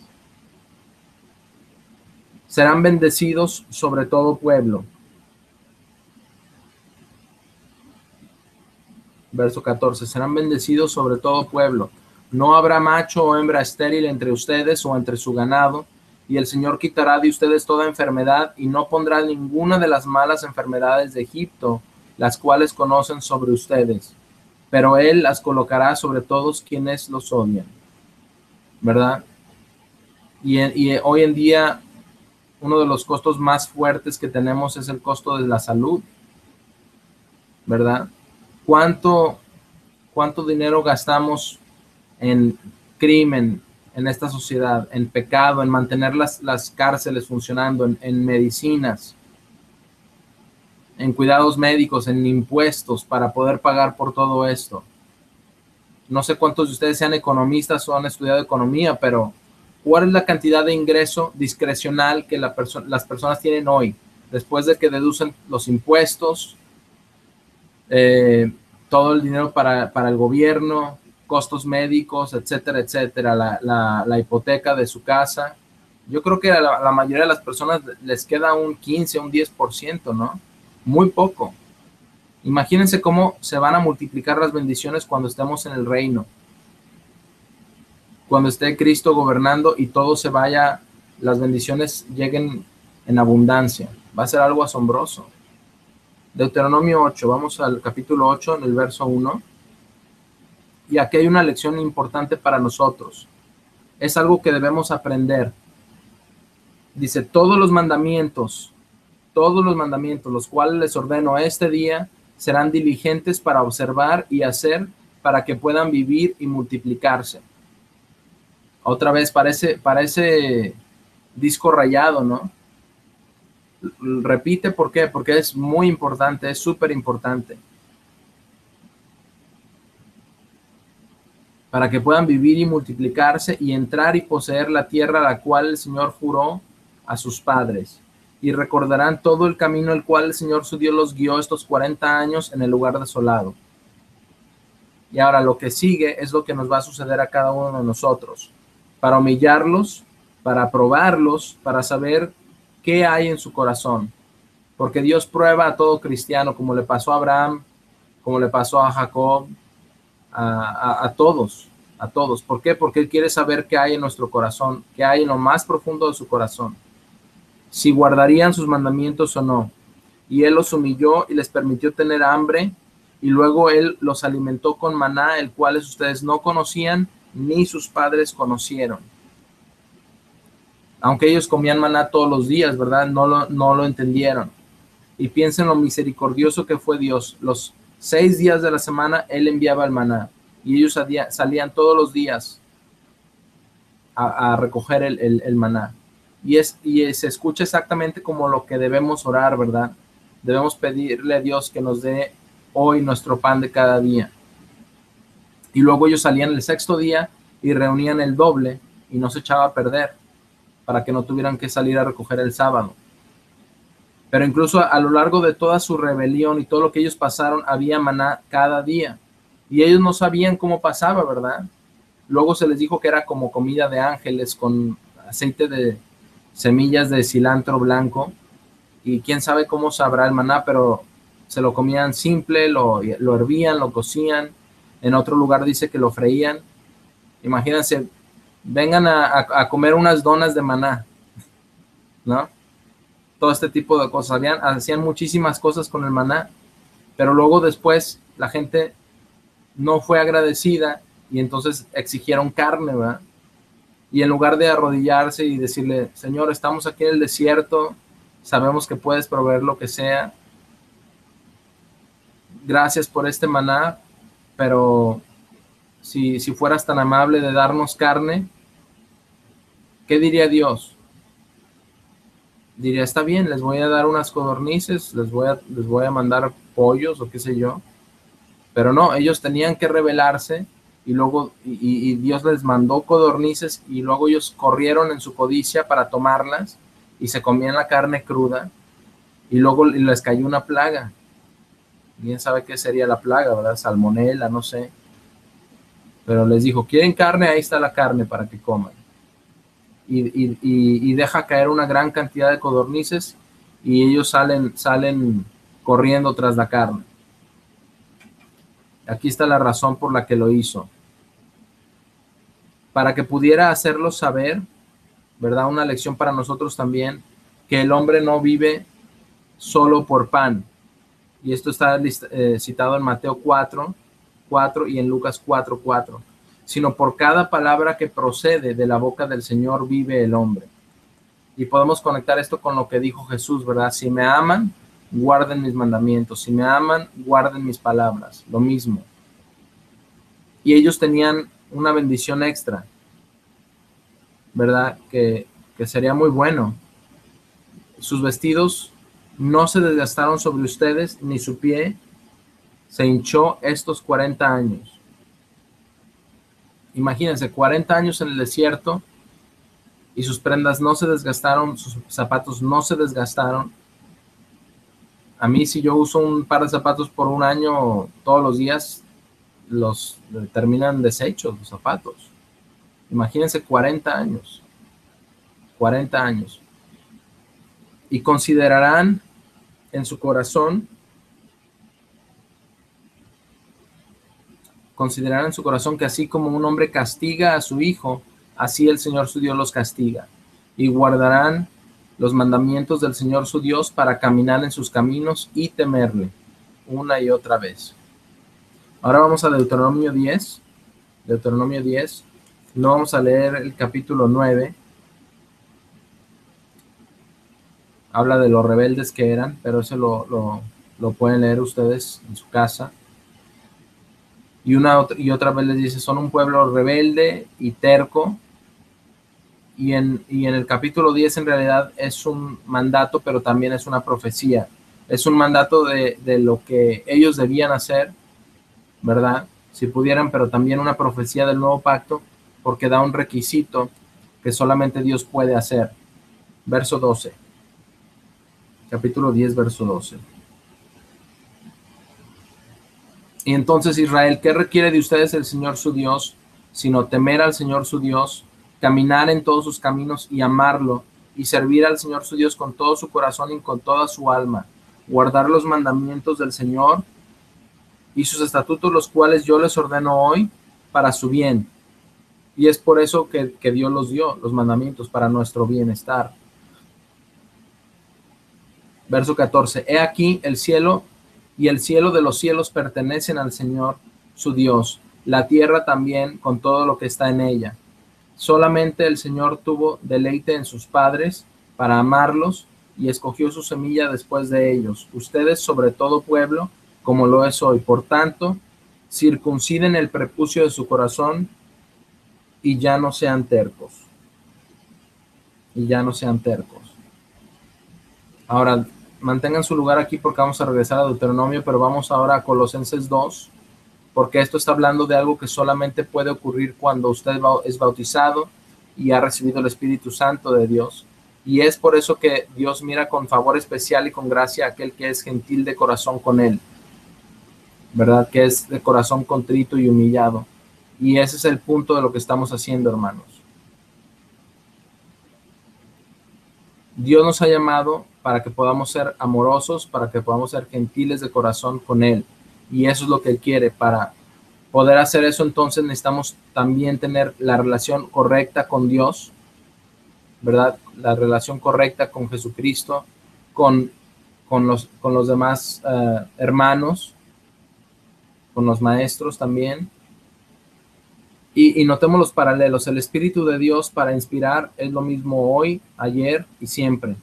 [SPEAKER 1] Serán bendecidos sobre todo pueblo. Verso 14, serán bendecidos sobre todo pueblo. No habrá macho o hembra estéril entre ustedes o entre su ganado, y el Señor quitará de ustedes toda enfermedad y no pondrá ninguna de las malas enfermedades de Egipto, las cuales conocen sobre ustedes, pero Él las colocará sobre todos quienes los odian. ¿Verdad? Y hoy en día uno de los costos más fuertes que tenemos es el costo de la salud, ¿verdad? ¿Cuánto dinero gastamos en crimen en esta sociedad, en pecado, en mantener las cárceles funcionando, en medicinas, en cuidados médicos, en impuestos para poder pagar por todo esto? No sé cuántos de ustedes sean economistas o han estudiado economía, pero ¿cuál es la cantidad de ingreso discrecional que las personas tienen hoy después de que deducen los impuestos, todo el dinero para el gobierno, costos médicos, etcétera, etcétera, la hipoteca de su casa? Yo creo que a la mayoría de las personas les queda un 15, un 10%, ¿no? Muy poco. Imagínense cómo se van a multiplicar las bendiciones cuando estemos en el reino, cuando esté Cristo gobernando y todo se vaya, las bendiciones lleguen en abundancia. Va a ser algo asombroso. Deuteronomio 8, vamos al capítulo 8, en el verso 1. Y aquí hay una lección importante para nosotros. Es algo que debemos aprender. Dice, todos los mandamientos, los cuales les ordeno este día, serán diligentes para observar y hacer, para que puedan vivir y multiplicarse. Otra vez parece disco rayado, ¿no? Repite, ¿por qué? Porque es muy importante, es súper importante. Para que puedan vivir y multiplicarse y entrar y poseer la tierra a la cual el Señor juró a sus padres. Y recordarán todo el camino el cual el Señor su Dios los guió estos 40 años en el lugar desolado. Y ahora lo que sigue es lo que nos va a suceder a cada uno de nosotros, para humillarlos, para probarlos, para saber qué hay en su corazón. Porque Dios prueba a todo cristiano, como le pasó a Abraham, como le pasó a Jacob, a todos. ¿Por qué? Porque Él quiere saber qué hay en nuestro corazón, qué hay en lo más profundo de su corazón, si guardarían sus mandamientos o no. Y Él los humilló y les permitió tener hambre, y luego Él los alimentó con maná, el cual ustedes no conocían, ni sus padres conocieron. Aunque ellos comían maná todos los días, ¿verdad? No lo entendieron. Y piensen lo misericordioso que fue Dios. Los 6 días de la semana Él enviaba el maná, y ellos salían todos los días a recoger el maná. Y se escucha exactamente como lo que debemos orar, ¿verdad? Debemos pedirle a Dios que nos dé hoy nuestro pan de cada día. Y luego ellos salían el 6º día y reunían el doble y no se echaba a perder, para que no tuvieran que salir a recoger el sábado. Pero incluso a lo largo de toda su rebelión y todo lo que ellos pasaron, había maná cada día. Y ellos no sabían cómo pasaba, ¿verdad? Luego se les dijo que era como comida de ángeles, con aceite de semillas de cilantro blanco. Y quién sabe cómo sabrá el maná, pero se lo comían simple, lo hervían, lo cocían. En otro lugar dice que lo freían. Imagínense, vengan a comer unas donas de maná, ¿no? Todo este tipo de cosas. Hacían muchísimas cosas con el maná, pero luego después la gente no fue agradecida y entonces exigieron carne, ¿verdad? Y en lugar de arrodillarse y decirle, Señor, estamos aquí en el desierto, sabemos que puedes proveer lo que sea, gracias por este maná, pero si fueras tan amable de darnos carne, ¿qué diría Dios? diría, está bien, les voy a dar unas codornices, les voy a mandar pollos o qué sé yo. Pero no, ellos tenían que rebelarse y luego y Dios les mandó codornices y luego ellos corrieron en su codicia para tomarlas y se comían la carne cruda y luego les cayó una plaga. Bien sabe qué sería la plaga, ¿verdad? Salmonela, no sé. Pero les dijo, ¿quieren carne? Ahí está la carne para que coman. Y deja caer una gran cantidad de codornices y ellos salen corriendo tras la carne. Aquí está la razón por la que lo hizo. Para que pudiera hacerlos saber, ¿verdad? Una lección para nosotros también, que el hombre no vive solo por pan. Y esto está citado en Mateo 4:4 y en Lucas 4:4, sino por cada palabra que procede de la boca del Señor vive el hombre. Y podemos conectar esto con lo que dijo Jesús, ¿verdad? Si me aman, guarden mis mandamientos. Si me aman, guarden mis palabras. Lo mismo. Y ellos tenían una bendición extra, ¿verdad? Que sería muy bueno. Sus vestidos no se desgastaron sobre ustedes, ni su pie se hinchó estos 40 años. Imagínense, 40 años en el desierto y sus prendas no se desgastaron, sus zapatos no se desgastaron. A mí, si yo uso un par de zapatos por un año todos los días, los terminan deshechos los zapatos. Imagínense 40 años. 40 años. Y considerarán en su corazón que así como un hombre castiga a su hijo, así el Señor su Dios los castiga. Y guardarán los mandamientos del Señor su Dios para caminar en sus caminos y temerle una y otra vez. Ahora vamos a Deuteronomio 10. Deuteronomio 10. No vamos a leer el capítulo 9. Habla de los rebeldes que eran, pero eso lo pueden leer ustedes en su casa. Y otra vez les dice, son un pueblo rebelde y terco. Y en el capítulo 10 en realidad es un mandato, pero también es una profecía. Es un mandato de lo que ellos debían hacer, ¿verdad? Si pudieran, pero también una profecía del nuevo pacto, porque da un requisito que solamente Dios puede hacer. Verso 12. Capítulo 10, verso 12. Y entonces, Israel, ¿qué requiere de ustedes el Señor su Dios, sino temer al Señor su Dios, caminar en todos sus caminos y amarlo, y servir al Señor su Dios con todo su corazón y con toda su alma, guardar los mandamientos del Señor y sus estatutos, los cuales yo les ordeno hoy para su bien? Y es por eso que Dios los dio, los mandamientos, para nuestro bienestar. Verso 14. He aquí el cielo y el cielo de los cielos pertenecen al Señor su Dios, la tierra también con todo lo que está en ella. Solamente el Señor tuvo deleite en sus padres para amarlos y escogió su semilla después de ellos. Ustedes sobre todo pueblo, como lo es hoy. Por tanto, circunciden el prepucio de su corazón y ya no sean tercos. Y ya no sean tercos. Ahora, mantengan su lugar aquí porque vamos a regresar a Deuteronomio, pero vamos ahora a Colosenses 2, porque esto está hablando de algo que solamente puede ocurrir cuando usted es bautizado y ha recibido el Espíritu Santo de Dios. Y es por eso que Dios mira con favor especial y con gracia a aquel que es gentil de corazón con él, ¿verdad? Que es de corazón contrito y humillado. Y ese es el punto de lo que estamos haciendo, hermanos. Dios nos ha llamado para que podamos ser amorosos, para que podamos ser gentiles de corazón con Él. Y eso es lo que Él quiere. Para poder hacer eso, entonces necesitamos también tener la relación correcta con Dios, ¿verdad? La relación correcta con Jesucristo, con los demás hermanos, con los maestros también. Y notemos los paralelos. El Espíritu de Dios para inspirar es lo mismo hoy, ayer y siempre.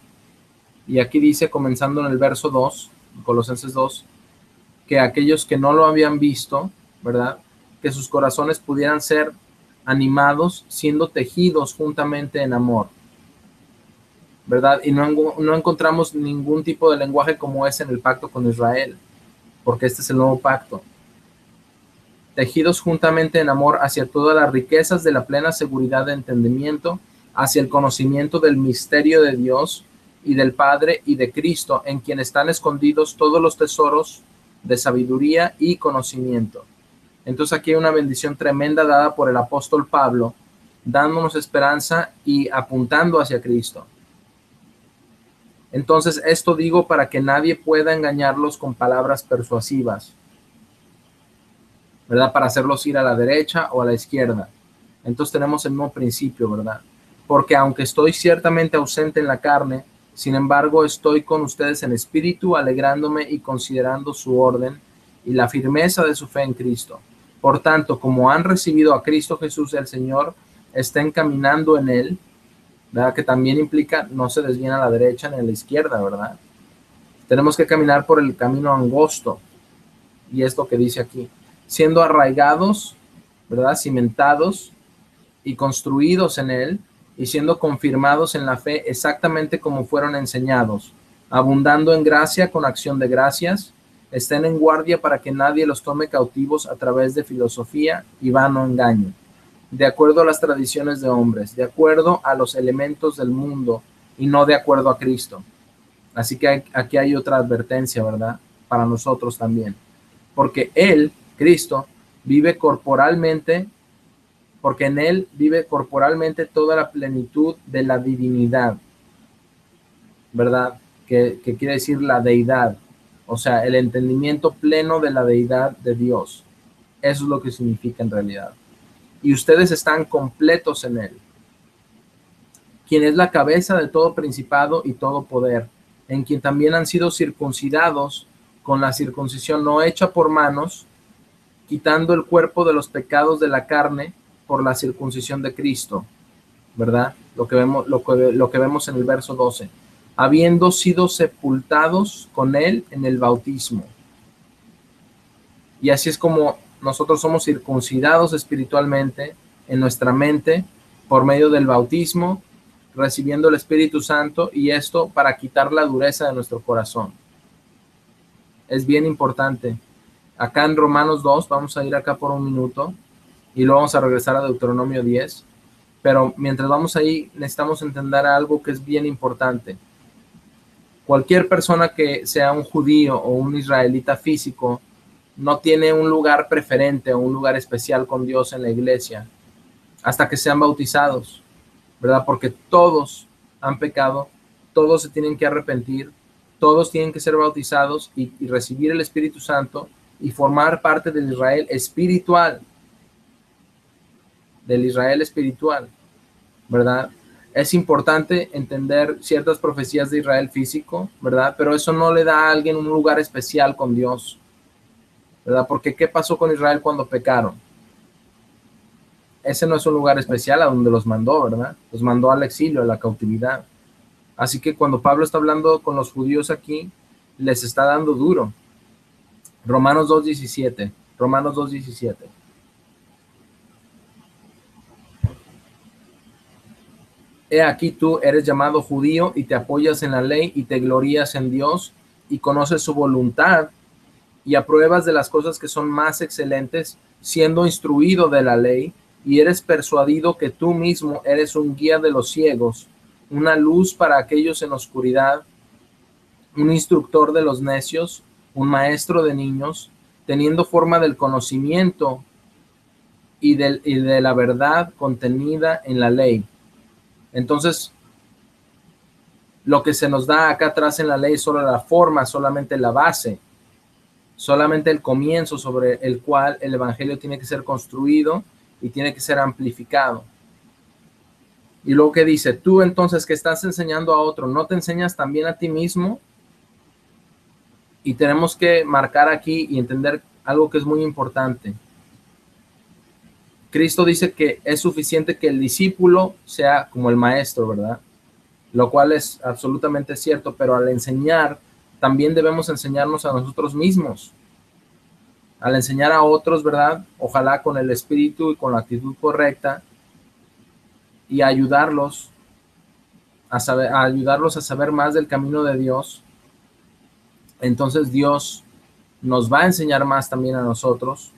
[SPEAKER 1] Y aquí dice, comenzando en el verso 2, Colosenses 2, que aquellos que no lo habían visto, ¿verdad? Que sus corazones pudieran ser animados, siendo tejidos juntamente en amor. ¿verdad? Y no encontramos ningún tipo de lenguaje como es en el pacto con Israel, porque este es el nuevo pacto. Tejidos juntamente en amor hacia todas las riquezas de la plena seguridad de entendimiento, hacia el conocimiento del misterio de Dios y del Padre y de Cristo, en quien están escondidos todos los tesoros de sabiduría y conocimiento. Entonces aquí hay una bendición tremenda dada por el apóstol Pablo, dándonos esperanza y apuntando hacia Cristo. Entonces esto digo para que nadie pueda engañarlos con palabras persuasivas, ¿verdad? Para hacerlos ir a la derecha o a la izquierda. Entonces tenemos el mismo principio, ¿verdad? Porque aunque estoy ciertamente ausente en la carne, sin embargo estoy con ustedes en espíritu, alegrándome y considerando su orden y la firmeza de su fe en Cristo. Por tanto, como han recibido a Cristo Jesús el Señor, estén caminando en él, ¿verdad? Que también implica no se desvíen a la derecha ni a la izquierda, ¿verdad? Tenemos que caminar por el camino angosto, y es lo que dice aquí, siendo arraigados, ¿verdad? Cimentados y construidos en él, y siendo confirmados en la fe exactamente como fueron enseñados, abundando en gracia con acción de gracias. Estén en guardia para que nadie los tome cautivos a través de filosofía y vano engaño, de acuerdo a las tradiciones de hombres, de acuerdo a los elementos del mundo y no de acuerdo a Cristo. Así que aquí hay otra advertencia, ¿verdad? Para nosotros también. Porque Él, Cristo, vive corporalmente, porque en Él vive corporalmente toda la plenitud de la divinidad, ¿verdad? Que quiere decir la deidad, o sea, el entendimiento pleno de la deidad de Dios. Eso es lo que significa en realidad. Y ustedes están completos en Él, quien es la cabeza de todo principado y todo poder, en quien también han sido circuncidados con la circuncisión no hecha por manos, quitando el cuerpo de los pecados de la carne por la circuncisión de Cristo, ¿verdad? Lo que vemos en el verso 12, habiendo sido sepultados con él en el bautismo. Y así es como nosotros somos circuncidados espiritualmente en nuestra mente por medio del bautismo, recibiendo el Espíritu Santo, y esto para quitar la dureza de nuestro corazón. Es bien importante. Acá en Romanos 2, vamos a ir acá por un minuto y luego vamos a regresar a Deuteronomio 10, pero mientras vamos ahí necesitamos entender algo que es bien importante. Cualquier persona que sea un judío o un israelita físico no tiene un lugar preferente o un lugar especial con Dios en la iglesia hasta que sean bautizados, ¿verdad? Porque todos han pecado, todos se tienen que arrepentir, todos tienen que ser bautizados y recibir el Espíritu Santo y formar parte del Israel espiritual, ¿verdad? Es importante entender ciertas profecías de Israel físico, ¿verdad? Pero eso no le da a alguien un lugar especial con Dios, ¿verdad? Porque ¿qué pasó con Israel cuando pecaron? Ese no es un lugar especial a donde los mandó, ¿verdad? Los mandó al exilio, a la cautividad. Así que cuando Pablo está hablando con los judíos aquí, les está dando duro. Romanos 2:17. Romanos 2:17. He aquí tú eres llamado judío y te apoyas en la ley y te glorías en Dios y conoces su voluntad y apruebas de las cosas que son más excelentes, siendo instruido de la ley, y eres persuadido que tú mismo eres un guía de los ciegos, una luz para aquellos en oscuridad, un instructor de los necios, un maestro de niños, teniendo forma del conocimiento y de la verdad contenida en la ley. Entonces, lo que se nos da acá atrás en la ley es solo la forma, solamente la base, solamente el comienzo sobre el cual el evangelio tiene que ser construido y tiene que ser amplificado. Y luego que dice, tú entonces que estás enseñando a otro, ¿no te enseñas también a ti mismo? Y tenemos que marcar aquí y entender algo que es muy importante. Cristo dice que es suficiente que el discípulo sea como el maestro, ¿verdad? Lo cual es absolutamente cierto, pero al enseñar, también debemos enseñarnos a nosotros mismos. Al enseñar a otros, ¿verdad? Ojalá con el espíritu y con la actitud correcta y ayudarlos a ayudarlos a saber más del camino de Dios, entonces Dios nos va a enseñar más también a nosotros,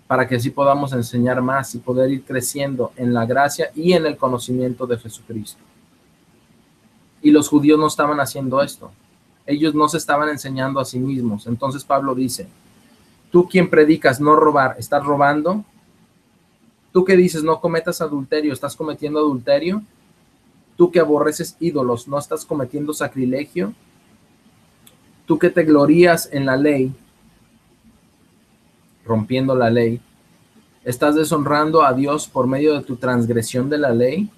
[SPEAKER 1] para que así podamos enseñar más y poder ir creciendo en la gracia y en el conocimiento de Jesucristo. Y los judíos no estaban haciendo esto. Ellos no se estaban enseñando a sí mismos. Entonces Pablo dice, tú quien predicas no robar, ¿estás robando? Tú que dices no cometas adulterio, ¿estás cometiendo adulterio? Tú que aborreces ídolos, ¿no estás cometiendo sacrilegio? Tú que te glorías en la ley, rompiendo la ley, ¿estás deshonrando a Dios por medio de tu transgresión de la ley?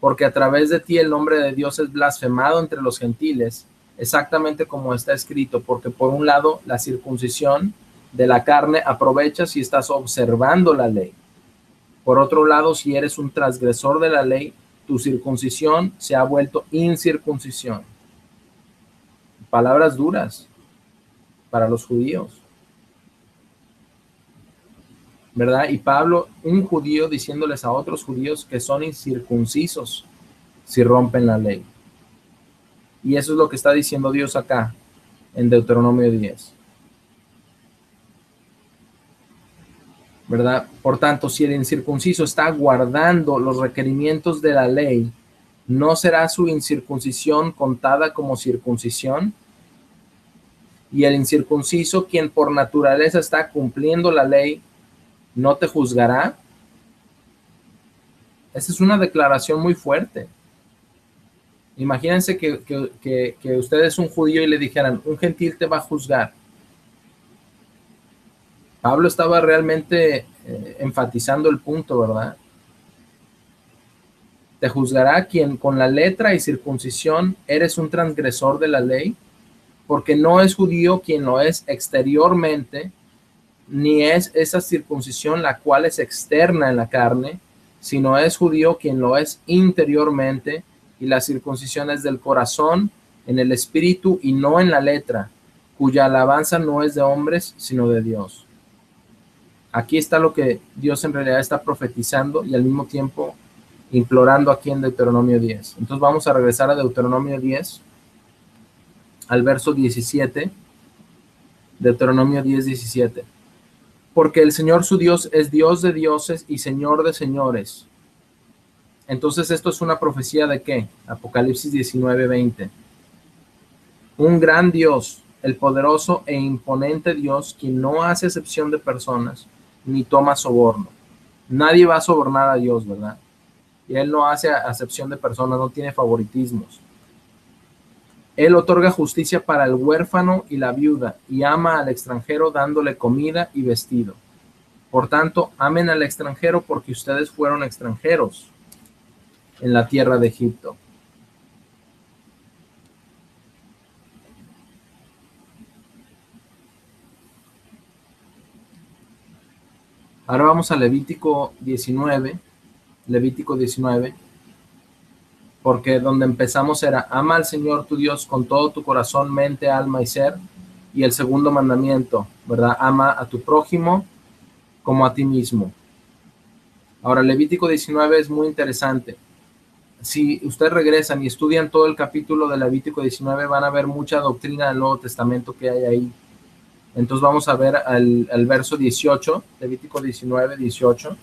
[SPEAKER 1] Porque a través de ti el nombre de Dios es blasfemado entre los gentiles, exactamente como está escrito, porque por un lado la circuncisión de la carne aprovecha si estás observando la ley. Por otro lado, si eres un transgresor de la ley, tu circuncisión se ha vuelto incircuncisión. Palabras duras para los judíos, ¿verdad? Y Pablo, un judío, diciéndoles a otros judíos que son incircuncisos si rompen la ley. Y eso es lo que está diciendo Dios acá en Deuteronomio 10. ¿Verdad? Por tanto, si el incircunciso está guardando los requerimientos de la ley, ¿no será su incircuncisión contada como circuncisión? Y el incircunciso, quien por naturaleza está cumpliendo la ley, ¿no te juzgará? Esa es una declaración muy fuerte. Imagínense que usted es un judío y le dijeran, un gentil te va a juzgar. Pablo estaba realmente enfatizando el punto, ¿verdad? Te juzgará quien con la letra y circuncisión eres un transgresor de la ley, porque no es judío quien lo es exteriormente, ni es esa circuncisión la cual es externa en la carne, sino es judío quien lo es interiormente, y la circuncisión es del corazón, en el espíritu y no en la letra, cuya alabanza no es de hombres, sino de Dios. Aquí está lo que Dios en realidad está profetizando y al mismo tiempo implorando aquí en Deuteronomio 10. Entonces vamos a regresar a Deuteronomio 10, al verso 17. Deuteronomio 10, 17. Porque el Señor su Dios es Dios de dioses y Señor de señores. Entonces esto es una profecía de ¿qué? Apocalipsis 19, 20. Un gran Dios, el poderoso e imponente Dios, quien no hace excepción de personas, ni toma soborno. Nadie va a sobornar a Dios, ¿verdad? Y Él no hace acepción de personas, no tiene favoritismos. Él otorga justicia para el huérfano y la viuda, y ama al extranjero dándole comida y vestido. Por tanto, amen al extranjero porque ustedes fueron extranjeros en la tierra de Egipto. Ahora vamos a Levítico 19, porque donde empezamos era, ama al Señor tu Dios con todo tu corazón, mente, alma y ser, y el segundo mandamiento, ¿verdad? Ama a tu prójimo como a ti mismo. Ahora, Levítico 19 es muy interesante. Si ustedes regresan y estudian todo el capítulo de Levítico 19, van a ver mucha doctrina del Nuevo Testamento que hay ahí. Entonces vamos a ver al verso 18, Levítico 19, 18.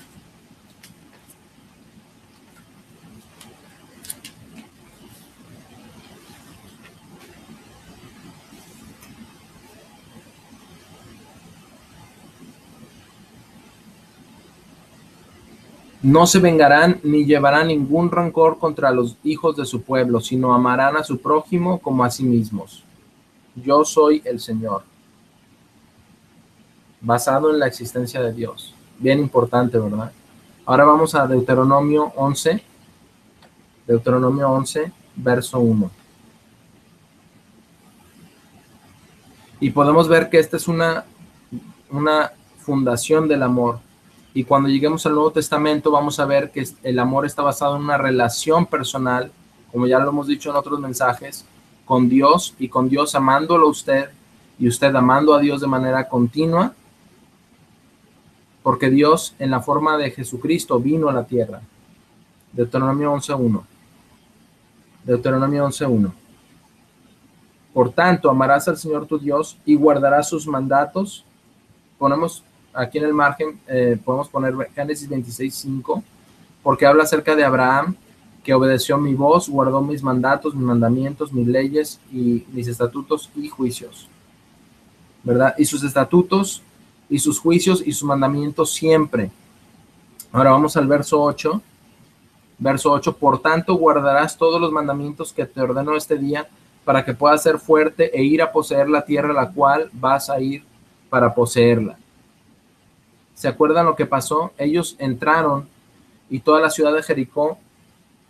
[SPEAKER 1] No se vengarán ni llevarán ningún rencor contra los hijos de su pueblo, sino amarán a su prójimo como a sí mismos. Yo soy el Señor. Basado en la existencia de Dios. Bien importante, ¿verdad? Ahora vamos a Deuteronomio 11. Deuteronomio 11, verso 1. Y podemos ver que esta es una fundación del amor. Y cuando lleguemos al Nuevo Testamento vamos a ver que el amor está basado en una relación personal, como ya lo hemos dicho en otros mensajes, con Dios y con Dios amándolo a usted y usted amando a Dios de manera continua, porque Dios en la forma de Jesucristo vino a la tierra. Deuteronomio 11:1. Deuteronomio 11:1. Por tanto, amarás al Señor tu Dios y guardarás sus mandatos. Ponemos aquí en el margen, podemos poner Génesis 26:5, porque habla acerca de Abraham, que obedeció mi voz, guardó mis mandatos, mis mandamientos, mis leyes y mis estatutos y juicios, ¿verdad? Y sus estatutos y sus juicios y sus mandamientos siempre. Ahora vamos al verso 8. Verso 8, por tanto guardarás todos los mandamientos que te ordeno este día para que puedas ser fuerte e ir a poseer la tierra a la cual vas a ir para poseerla. ¿Se acuerdan lo que pasó? Ellos entraron y toda la ciudad de Jericó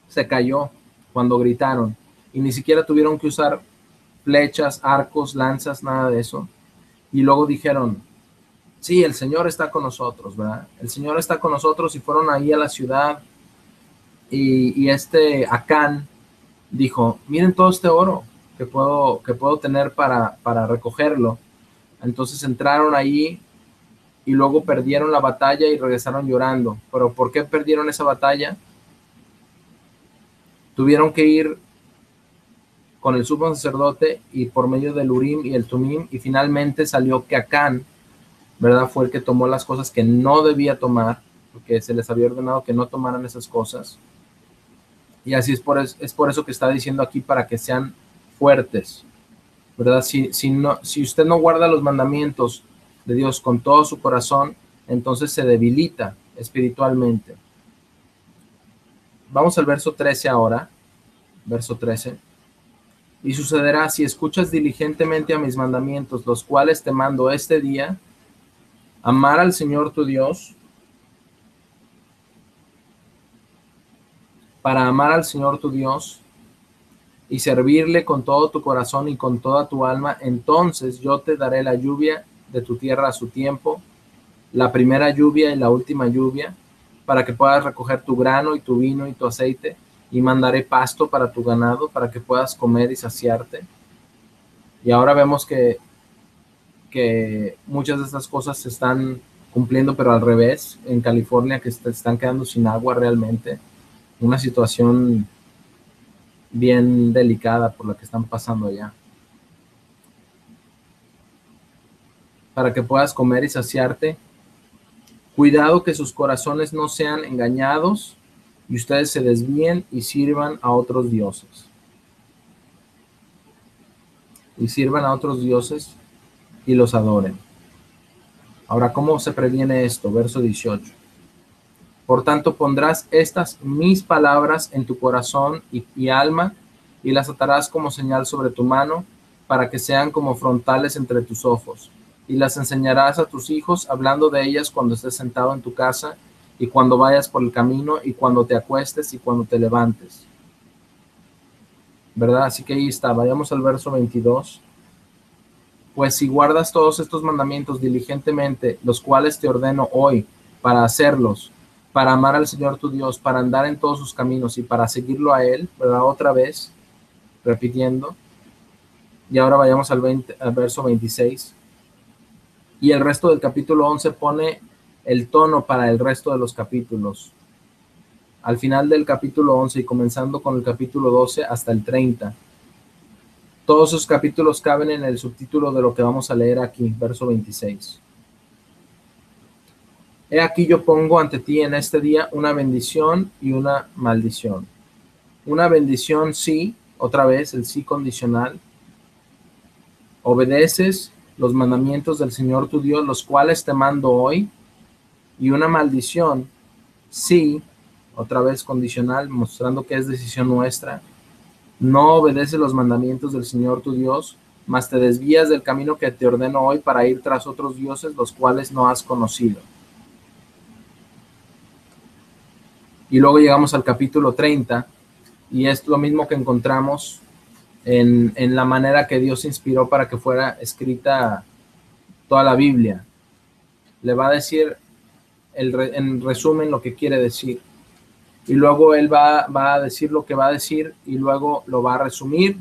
[SPEAKER 1] se cayó cuando gritaron y ni siquiera tuvieron que usar flechas, arcos, lanzas, nada de eso. Y luego dijeron, sí, el Señor está con nosotros, ¿verdad? El Señor está con nosotros y fueron ahí a la ciudad y Acán dijo, miren todo este oro que puedo tener para recogerlo. Entonces entraron ahí y luego perdieron la batalla y regresaron llorando. ¿Pero por qué perdieron esa batalla? Tuvieron que ir con el sumo sacerdote y por medio del Urim y el Tumim, y finalmente salió que Acán, ¿verdad? Fue el que tomó las cosas que no debía tomar, porque se les había ordenado que no tomaran esas cosas. Y así es por eso que está diciendo aquí, para que sean fuertes, ¿verdad? Si usted no guarda los mandamientos de Dios con todo su corazón, entonces se debilita espiritualmente. Vamos al verso 13 ahora, verso 13. Y sucederá si escuchas diligentemente a mis mandamientos, los cuales te mando este día, amar al Señor tu Dios, para amar al Señor tu Dios y servirle con todo tu corazón y con toda tu alma, entonces yo te daré la lluvia de tu tierra a su tiempo, la primera lluvia y la última lluvia, para que puedas recoger tu grano y tu vino y tu aceite, y mandaré pasto para tu ganado, para que puedas comer y saciarte. Y ahora vemos que muchas de estas cosas se están cumpliendo, pero al revés, en California, que se están quedando sin agua realmente, una situación bien delicada por la que están pasando allá. Para que puedas comer y saciarte. Cuidado que sus corazones no sean engañados y ustedes se desvíen y sirvan a otros dioses. Y sirvan a otros dioses y los adoren. Ahora, ¿cómo se previene esto? Verso 18. Por tanto, pondrás estas mis palabras en tu corazón y alma, y las atarás como señal sobre tu mano, para que sean como frontales entre tus ojos. Y las enseñarás a tus hijos, hablando de ellas cuando estés sentado en tu casa, y cuando vayas por el camino, y cuando te acuestes, y cuando te levantes. ¿Verdad? Así que ahí está. Vayamos al verso 22. Pues si guardas todos estos mandamientos diligentemente, los cuales te ordeno hoy, para hacerlos, para amar al Señor tu Dios, para andar en todos sus caminos y para seguirlo a Él, ¿verdad? Otra vez, repitiendo. Y ahora vayamos al verso 26. Y el resto del capítulo 11 pone el tono para el resto de los capítulos. Al final del capítulo 11 y comenzando con el capítulo 12 hasta el 30. Todos esos capítulos caben en el subtítulo de lo que vamos a leer aquí, verso 26. He aquí yo pongo ante ti en este día una bendición y una maldición. Una bendición sí, otra vez el sí condicional. Obedeces los mandamientos del Señor tu Dios, los cuales te mando hoy. Y una maldición sí, otra vez condicional, mostrando que es decisión nuestra. No obedeces los mandamientos del Señor tu Dios, mas te desvías del camino que te ordeno hoy para ir tras otros dioses, los cuales no has conocido. Y luego llegamos al capítulo 30, y es lo mismo que encontramos en la manera que Dios inspiró para que fuera escrita toda la Biblia. Le va a decir en resumen lo que quiere decir. Y luego él va a decir lo que va a decir y luego lo va a resumir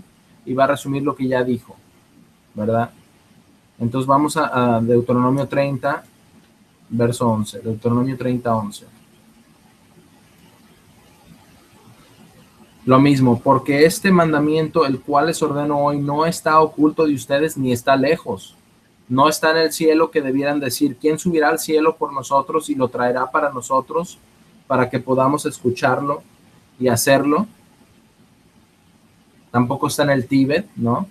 [SPEAKER 1] y va a resumir lo que ya dijo, ¿verdad? Entonces vamos a Deuteronomio 30, verso 11. Deuteronomio 30, 11. Lo mismo, porque este mandamiento, el cual les ordeno hoy, no está oculto de ustedes ni está lejos. No está en el cielo, que debieran decir, ¿quién subirá al cielo por nosotros y lo traerá para nosotros, para que podamos escucharlo y hacerlo? Tampoco está en el Tíbet, ¿no?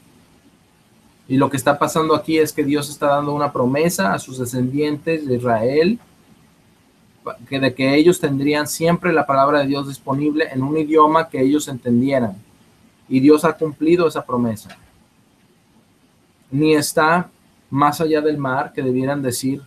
[SPEAKER 1] Y lo que está pasando aquí es que Dios está dando una promesa a sus descendientes de Israel, de que ellos tendrían siempre la palabra de Dios disponible en un idioma que ellos entendieran. Y Dios ha cumplido esa promesa. Ni está más allá del mar, que debieran decir,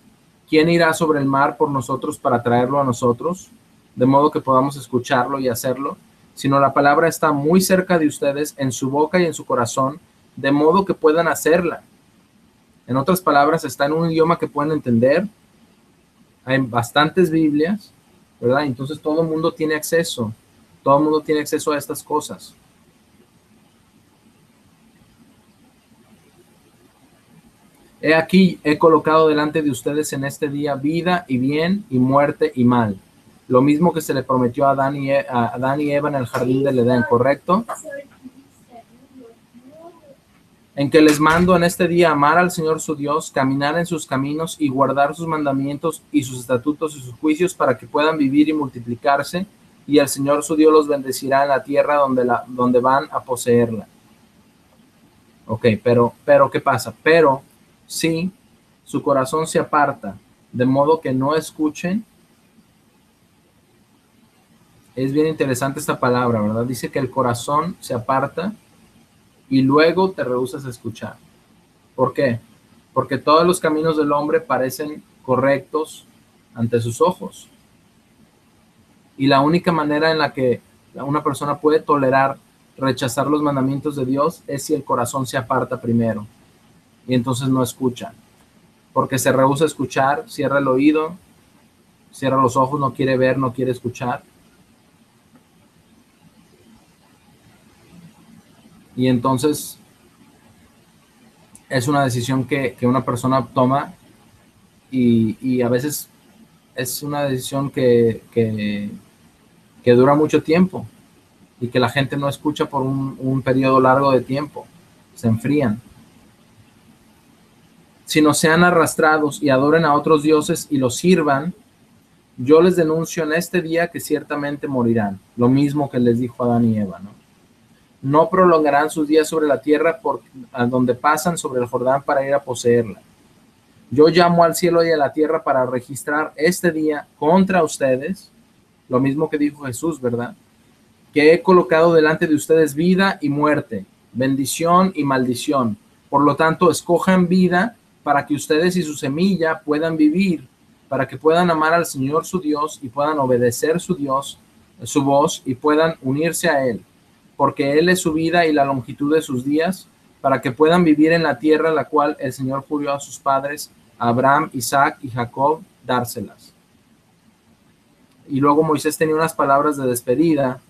[SPEAKER 1] ¿quién irá sobre el mar por nosotros para traerlo a nosotros? De modo que podamos escucharlo y hacerlo. Sino la palabra está muy cerca de ustedes, en su boca y en su corazón, de modo que puedan hacerla. En otras palabras, está en un idioma que pueden entender. Hay bastantes Biblias, ¿verdad? Entonces todo el mundo tiene acceso. Todo el mundo tiene acceso a estas cosas. He aquí, he colocado delante de ustedes en este día vida y bien y muerte y mal. Lo mismo que se le prometió a Adán y Eva en el jardín del Edén, ¿correcto? En que les mando en este día amar al Señor su Dios, caminar en sus caminos y guardar sus mandamientos y sus estatutos y sus juicios, para que puedan vivir y multiplicarse, y el Señor su Dios los bendecirá en la tierra donde van a poseerla. Ok, pero ¿qué pasa? Pero si su corazón se aparta, de modo que no escuchen. Es bien interesante esta palabra, ¿verdad? Dice que el corazón se aparta y luego te rehusas a escuchar. ¿Por qué? Porque todos los caminos del hombre parecen correctos ante sus ojos. Y la única manera en la que una persona puede tolerar rechazar los mandamientos de Dios es si el corazón se aparta primero. Y entonces no escucha. Porque se rehúsa a escuchar, cierra el oído, cierra los ojos, no quiere ver, no quiere escuchar. Y entonces es una decisión que una persona toma y a veces es una decisión que dura mucho tiempo y que la gente no escucha por un periodo largo de tiempo. Se enfrían. Si no sean arrastrados y adoren a otros dioses y los sirvan, yo les denuncio en este día que ciertamente morirán. Lo mismo que les dijo Adán y Eva, ¿no? No prolongarán sus días sobre la tierra a donde pasan sobre el Jordán para ir a poseerla. Yo llamo al cielo y a la tierra para registrar este día contra ustedes, lo mismo que dijo Jesús, ¿verdad? Que he colocado delante de ustedes vida y muerte, bendición y maldición. Por lo tanto, escojan vida para que ustedes y su semilla puedan vivir, para que puedan amar al Señor su Dios y puedan obedecer su voz y puedan unirse a Él, porque Él es su vida y la longitud de sus días, para que puedan vivir en la tierra la cual el Señor juró a sus padres, a Abraham, Isaac y Jacob, dárselas. Y luego Moisés tenía unas palabras de despedida,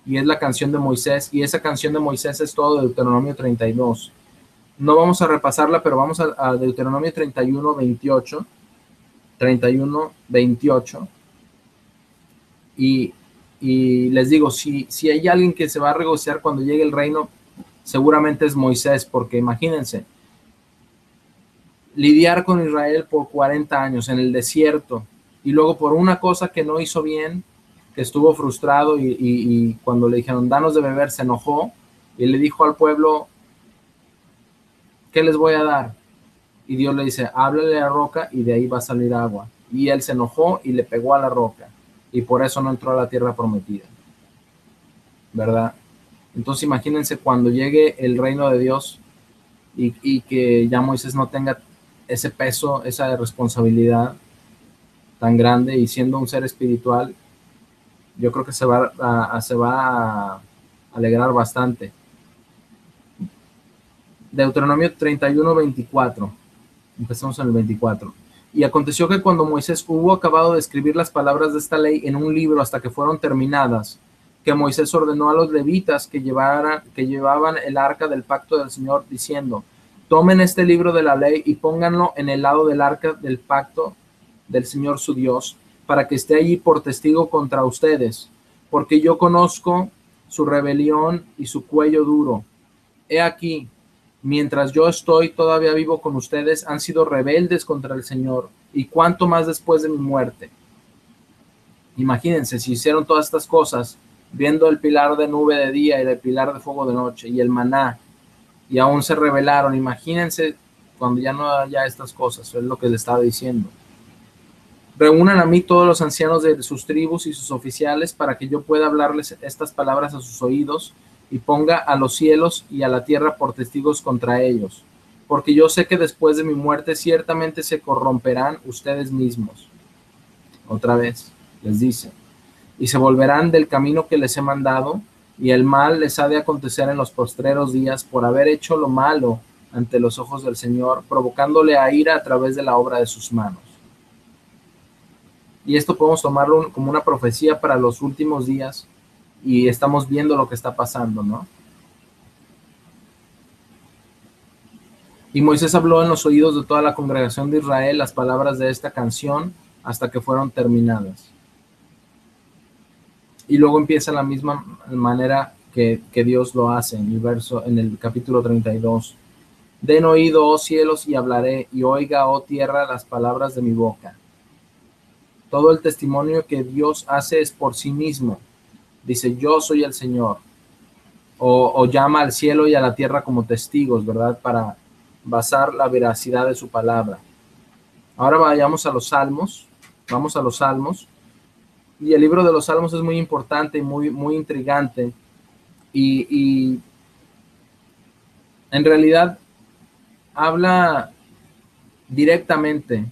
[SPEAKER 1] y es la canción de Moisés, y esa canción de Moisés es todo de Deuteronomio 32. No vamos a repasarla, pero vamos a Deuteronomio 31, 28. 31, 28. Y les digo, si hay alguien que se va a regocijar cuando llegue el reino, seguramente es Moisés, porque imagínense, lidiar con Israel por 40 años en el desierto, y luego por una cosa que no hizo bien, que estuvo frustrado, y cuando le dijeron, danos de beber, se enojó, y le dijo al pueblo, ¿qué les voy a dar? Y Dios le dice, háblale a la roca, y de ahí va a salir agua. Y él se enojó y le pegó a la roca, y por eso no entró a la tierra prometida, ¿verdad? Entonces imagínense cuando llegue el reino de Dios y que ya Moisés no tenga ese peso, esa responsabilidad tan grande, y siendo un ser espiritual, yo creo que se va a alegrar bastante. Deuteronomio 31, 24. Empezamos en el 24. Y aconteció que cuando Moisés hubo acabado de escribir las palabras de esta ley en un libro hasta que fueron terminadas, que Moisés ordenó a los levitas que llevaban el arca del pacto del Señor, diciendo, tomen este libro de la ley y pónganlo en el lado del arca del pacto del Señor su Dios, para que esté allí por testigo contra ustedes, porque yo conozco su rebelión y su cuello duro. He aquí, mientras yo estoy todavía vivo con ustedes, han sido rebeldes contra el Señor, y cuánto más después de mi muerte. Imagínense, si hicieron todas estas cosas, viendo el pilar de nube de día y el pilar de fuego de noche, y el maná, y aún se rebelaron. Imagínense cuando ya no haya estas cosas, es lo que le estaba diciendo. Reúnan a mí todos los ancianos de sus tribus y sus oficiales para que yo pueda hablarles estas palabras a sus oídos y ponga a los cielos y a la tierra por testigos contra ellos. Porque yo sé que después de mi muerte ciertamente se corromperán ustedes mismos. Otra vez les dice, y se volverán del camino que les he mandado, y el mal les ha de acontecer en los postreros días por haber hecho lo malo ante los ojos del Señor, provocándole a ira a través de la obra de sus manos. Y esto podemos tomarlo como una profecía para los últimos días, y estamos viendo lo que está pasando, ¿no? Y Moisés habló en los oídos de toda la congregación de Israel las palabras de esta canción hasta que fueron terminadas. Y luego empieza la misma manera que Dios lo hace en el capítulo 32. Den oído, oh cielos, y hablaré, y oiga, oh tierra, las palabras de mi boca. Todo el testimonio que Dios hace es por sí mismo. Dice, yo soy el Señor. O llama al cielo y a la tierra como testigos, ¿verdad? Para basar la veracidad de su palabra. Ahora vayamos a los Salmos. Vamos a los Salmos. Y el libro de los Salmos es muy importante y muy intrigante. Y en realidad habla directamente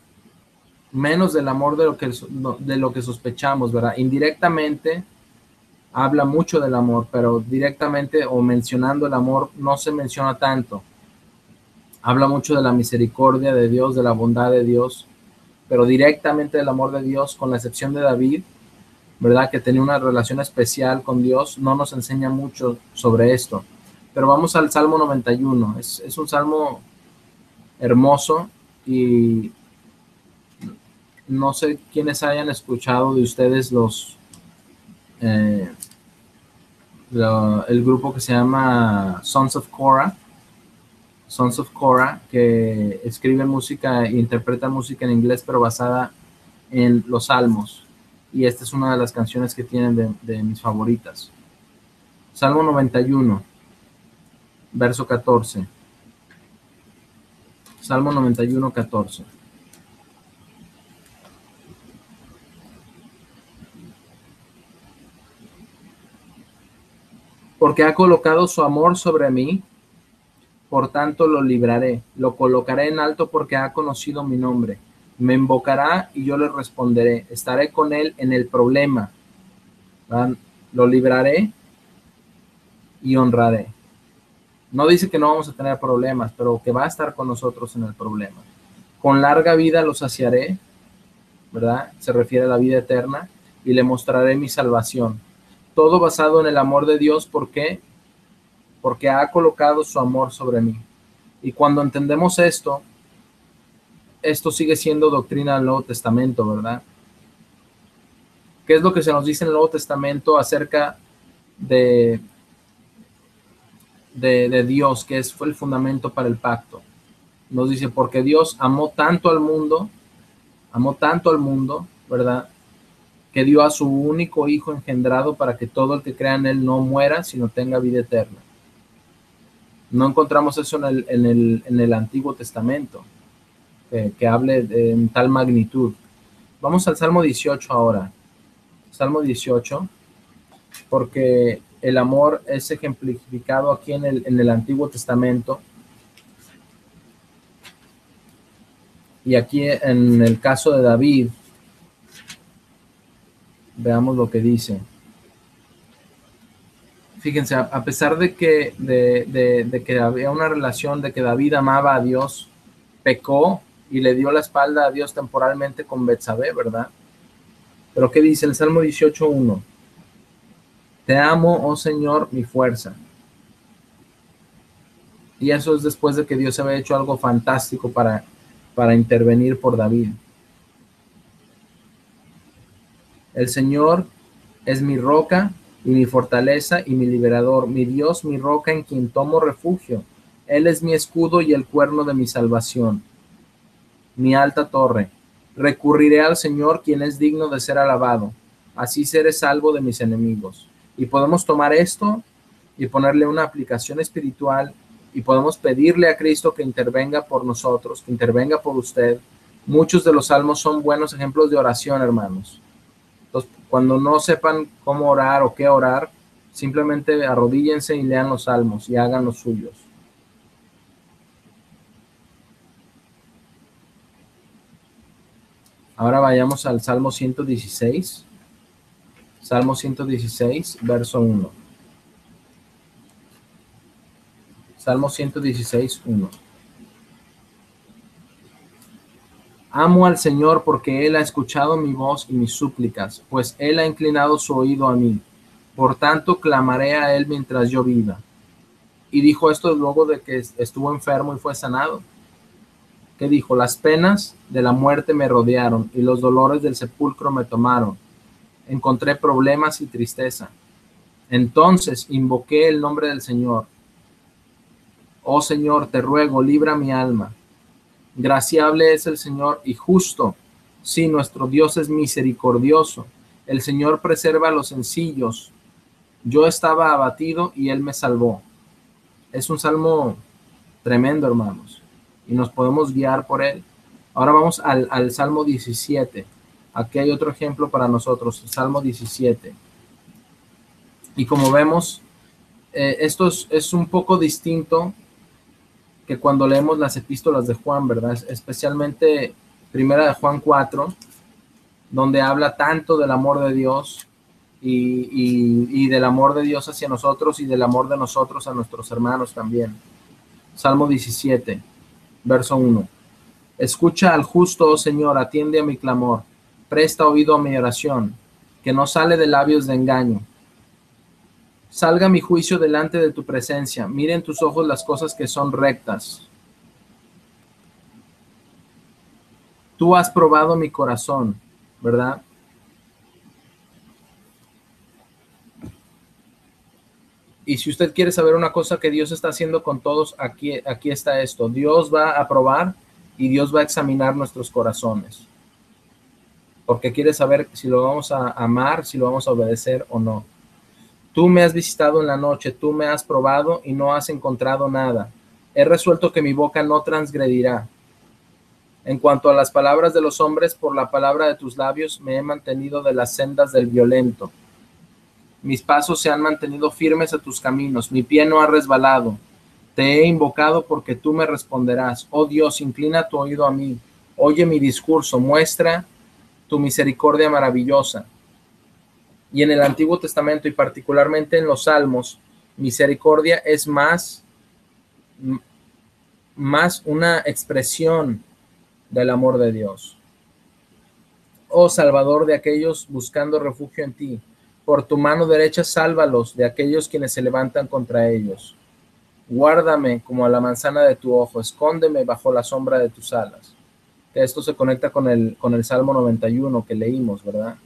[SPEAKER 1] menos del amor de lo que sospechamos, ¿verdad? Indirectamente habla mucho del amor, pero directamente o mencionando el amor no se menciona tanto. Habla mucho de la misericordia de Dios, de la bondad de Dios, pero directamente del amor de Dios, con la excepción de David, ¿verdad? Que tenía una relación especial con Dios, no nos enseña mucho sobre esto. Pero vamos al Salmo 91. Es un salmo hermoso y no sé quiénes hayan escuchado de ustedes el grupo que se llama Sons of Korah, que escribe música e interpreta música en inglés, pero basada en los salmos. Y esta es una de las canciones que tienen de mis favoritas. Salmo 91, verso 14. Salmo 91, 14. Porque ha colocado su amor sobre mí, por tanto lo libraré, lo colocaré en alto porque ha conocido mi nombre. Me invocará y yo le responderé, estaré con él en el problema. ¿Verdad? Lo libraré y honraré. No dice que no vamos a tener problemas, pero que va a estar con nosotros en el problema. Con larga vida lo saciaré, ¿verdad? Se refiere a la vida eterna, y le mostraré mi salvación. Todo basado en el amor de Dios, ¿por qué? Porque ha colocado su amor sobre mí. Y cuando entendemos esto sigue siendo doctrina del Nuevo Testamento, ¿verdad? ¿Qué es lo que se nos dice en el Nuevo Testamento acerca de Dios, que fue el fundamento para el pacto? Nos dice, porque Dios amó tanto al mundo, ¿verdad? Que dio a su único Hijo engendrado para que todo el que crea en Él no muera, sino tenga vida eterna. No encontramos eso en el Antiguo Testamento, que hable en tal magnitud. Vamos al Salmo 18 ahora. Salmo 18, porque el amor es ejemplificado aquí en el Antiguo Testamento. Y aquí en el caso de David, veamos lo que dice. Fíjense, a pesar de que había una relación de que David amaba a Dios, pecó y le dio la espalda a Dios temporalmente con Betsabé, ¿verdad? Pero ¿qué dice el Salmo 18:1? Te amo, oh Señor, mi fuerza. Y eso es después de que Dios había hecho algo fantástico para intervenir por David. El Señor es mi roca, y mi fortaleza y mi liberador, mi Dios, mi roca en quien tomo refugio. Él es mi escudo y el cuerno de mi salvación, mi alta torre. Recurriré al Señor, quien es digno de ser alabado. Así seré salvo de mis enemigos. Y podemos tomar esto y ponerle una aplicación espiritual y podemos pedirle a Cristo que intervenga por nosotros, que intervenga por usted. Muchos de los salmos son buenos ejemplos de oración, hermanos. Entonces, cuando no sepan cómo orar o qué orar, simplemente arrodíllense y lean los salmos y hagan los suyos. Ahora vayamos al Salmo 116. Salmo 116, verso 1. Salmo 116, 1. Amo al Señor porque Él ha escuchado mi voz y mis súplicas, pues Él ha inclinado su oído a mí. Por tanto, clamaré a Él mientras yo viva. Y dijo esto luego de que estuvo enfermo y fue sanado. ¿Qué dijo? Las penas de la muerte me rodearon y los dolores del sepulcro me tomaron. Encontré problemas y tristeza. Entonces invoqué el nombre del Señor. Oh Señor, te ruego, libra mi alma. Graciable es el Señor y justo. Sí, nuestro Dios es misericordioso. El Señor preserva a los sencillos. Yo estaba abatido y Él me salvó. Es un salmo tremendo, hermanos, y nos podemos guiar por él. Ahora vamos al Salmo 17. Aquí hay otro ejemplo para nosotros, el Salmo 17. Y como vemos, esto es un poco distinto que cuando leemos las epístolas de Juan, ¿verdad? Especialmente primera de Juan 4, donde habla tanto del amor de Dios y del amor de Dios hacia nosotros y del amor de nosotros a nuestros hermanos también. Salmo 17, verso 1. Escucha al justo, oh Señor, atiende a mi clamor, presta oído a mi oración, que no sale de labios de engaño. Salga mi juicio delante de tu presencia, miren tus ojos las cosas que son rectas. Tú has probado mi corazón, ¿verdad? Y si usted quiere saber una cosa que Dios está haciendo con todos, aquí está esto. Dios va a probar y Dios va a examinar nuestros corazones. Porque quiere saber si lo vamos a amar, si lo vamos a obedecer o no. Tú me has visitado en la noche, tú me has probado y no has encontrado nada. He resuelto que mi boca no transgredirá. En cuanto a las palabras de los hombres, por la palabra de tus labios me he mantenido de las sendas del violento. Mis pasos se han mantenido firmes a tus caminos, mi pie no ha resbalado. Te he invocado porque tú me responderás. Oh Dios, inclina tu oído a mí. Oye mi discurso, muestra tu misericordia maravillosa. Y en el Antiguo Testamento y particularmente en los Salmos, misericordia es más una expresión del amor de Dios. Oh Salvador de aquellos buscando refugio en ti, por tu mano derecha sálvalos de aquellos quienes se levantan contra ellos. Guárdame como a la manzana de tu ojo, escóndeme bajo la sombra de tus alas. Que esto se conecta con el Salmo 91 que leímos, ¿verdad?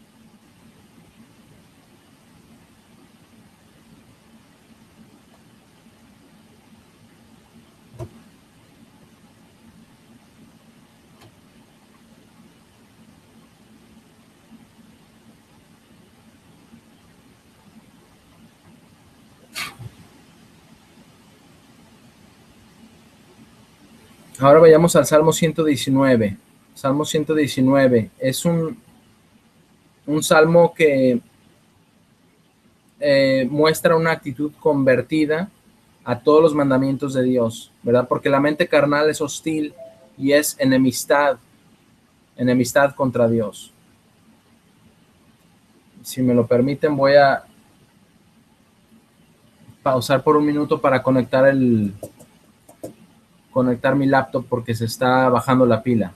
[SPEAKER 1] Ahora vayamos al Salmo 119. Salmo 119 es un salmo que muestra una actitud convertida a todos los mandamientos de Dios, ¿verdad? Porque la mente carnal es hostil y es enemistad contra Dios. Si me lo permiten, voy a pausar por un minuto para conectar mi laptop porque se está bajando la pila.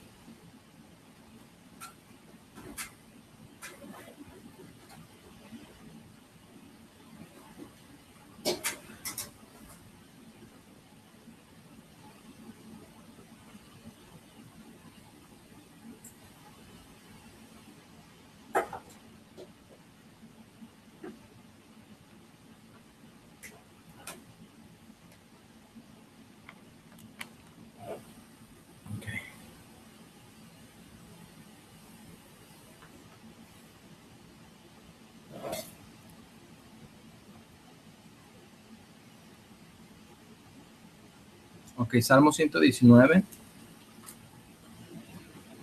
[SPEAKER 1] Ok, Salmo 119.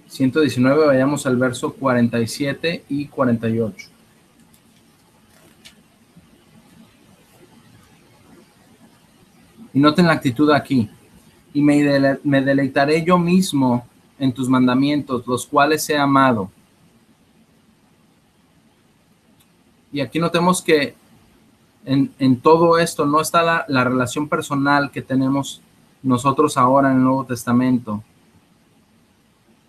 [SPEAKER 1] 119, vayamos al verso 47 y 48. Y noten la actitud aquí. Y me deleitaré yo mismo en tus mandamientos, los cuales he amado. Y aquí notemos que en todo esto no está la relación personal que tenemos nosotros ahora en el Nuevo Testamento.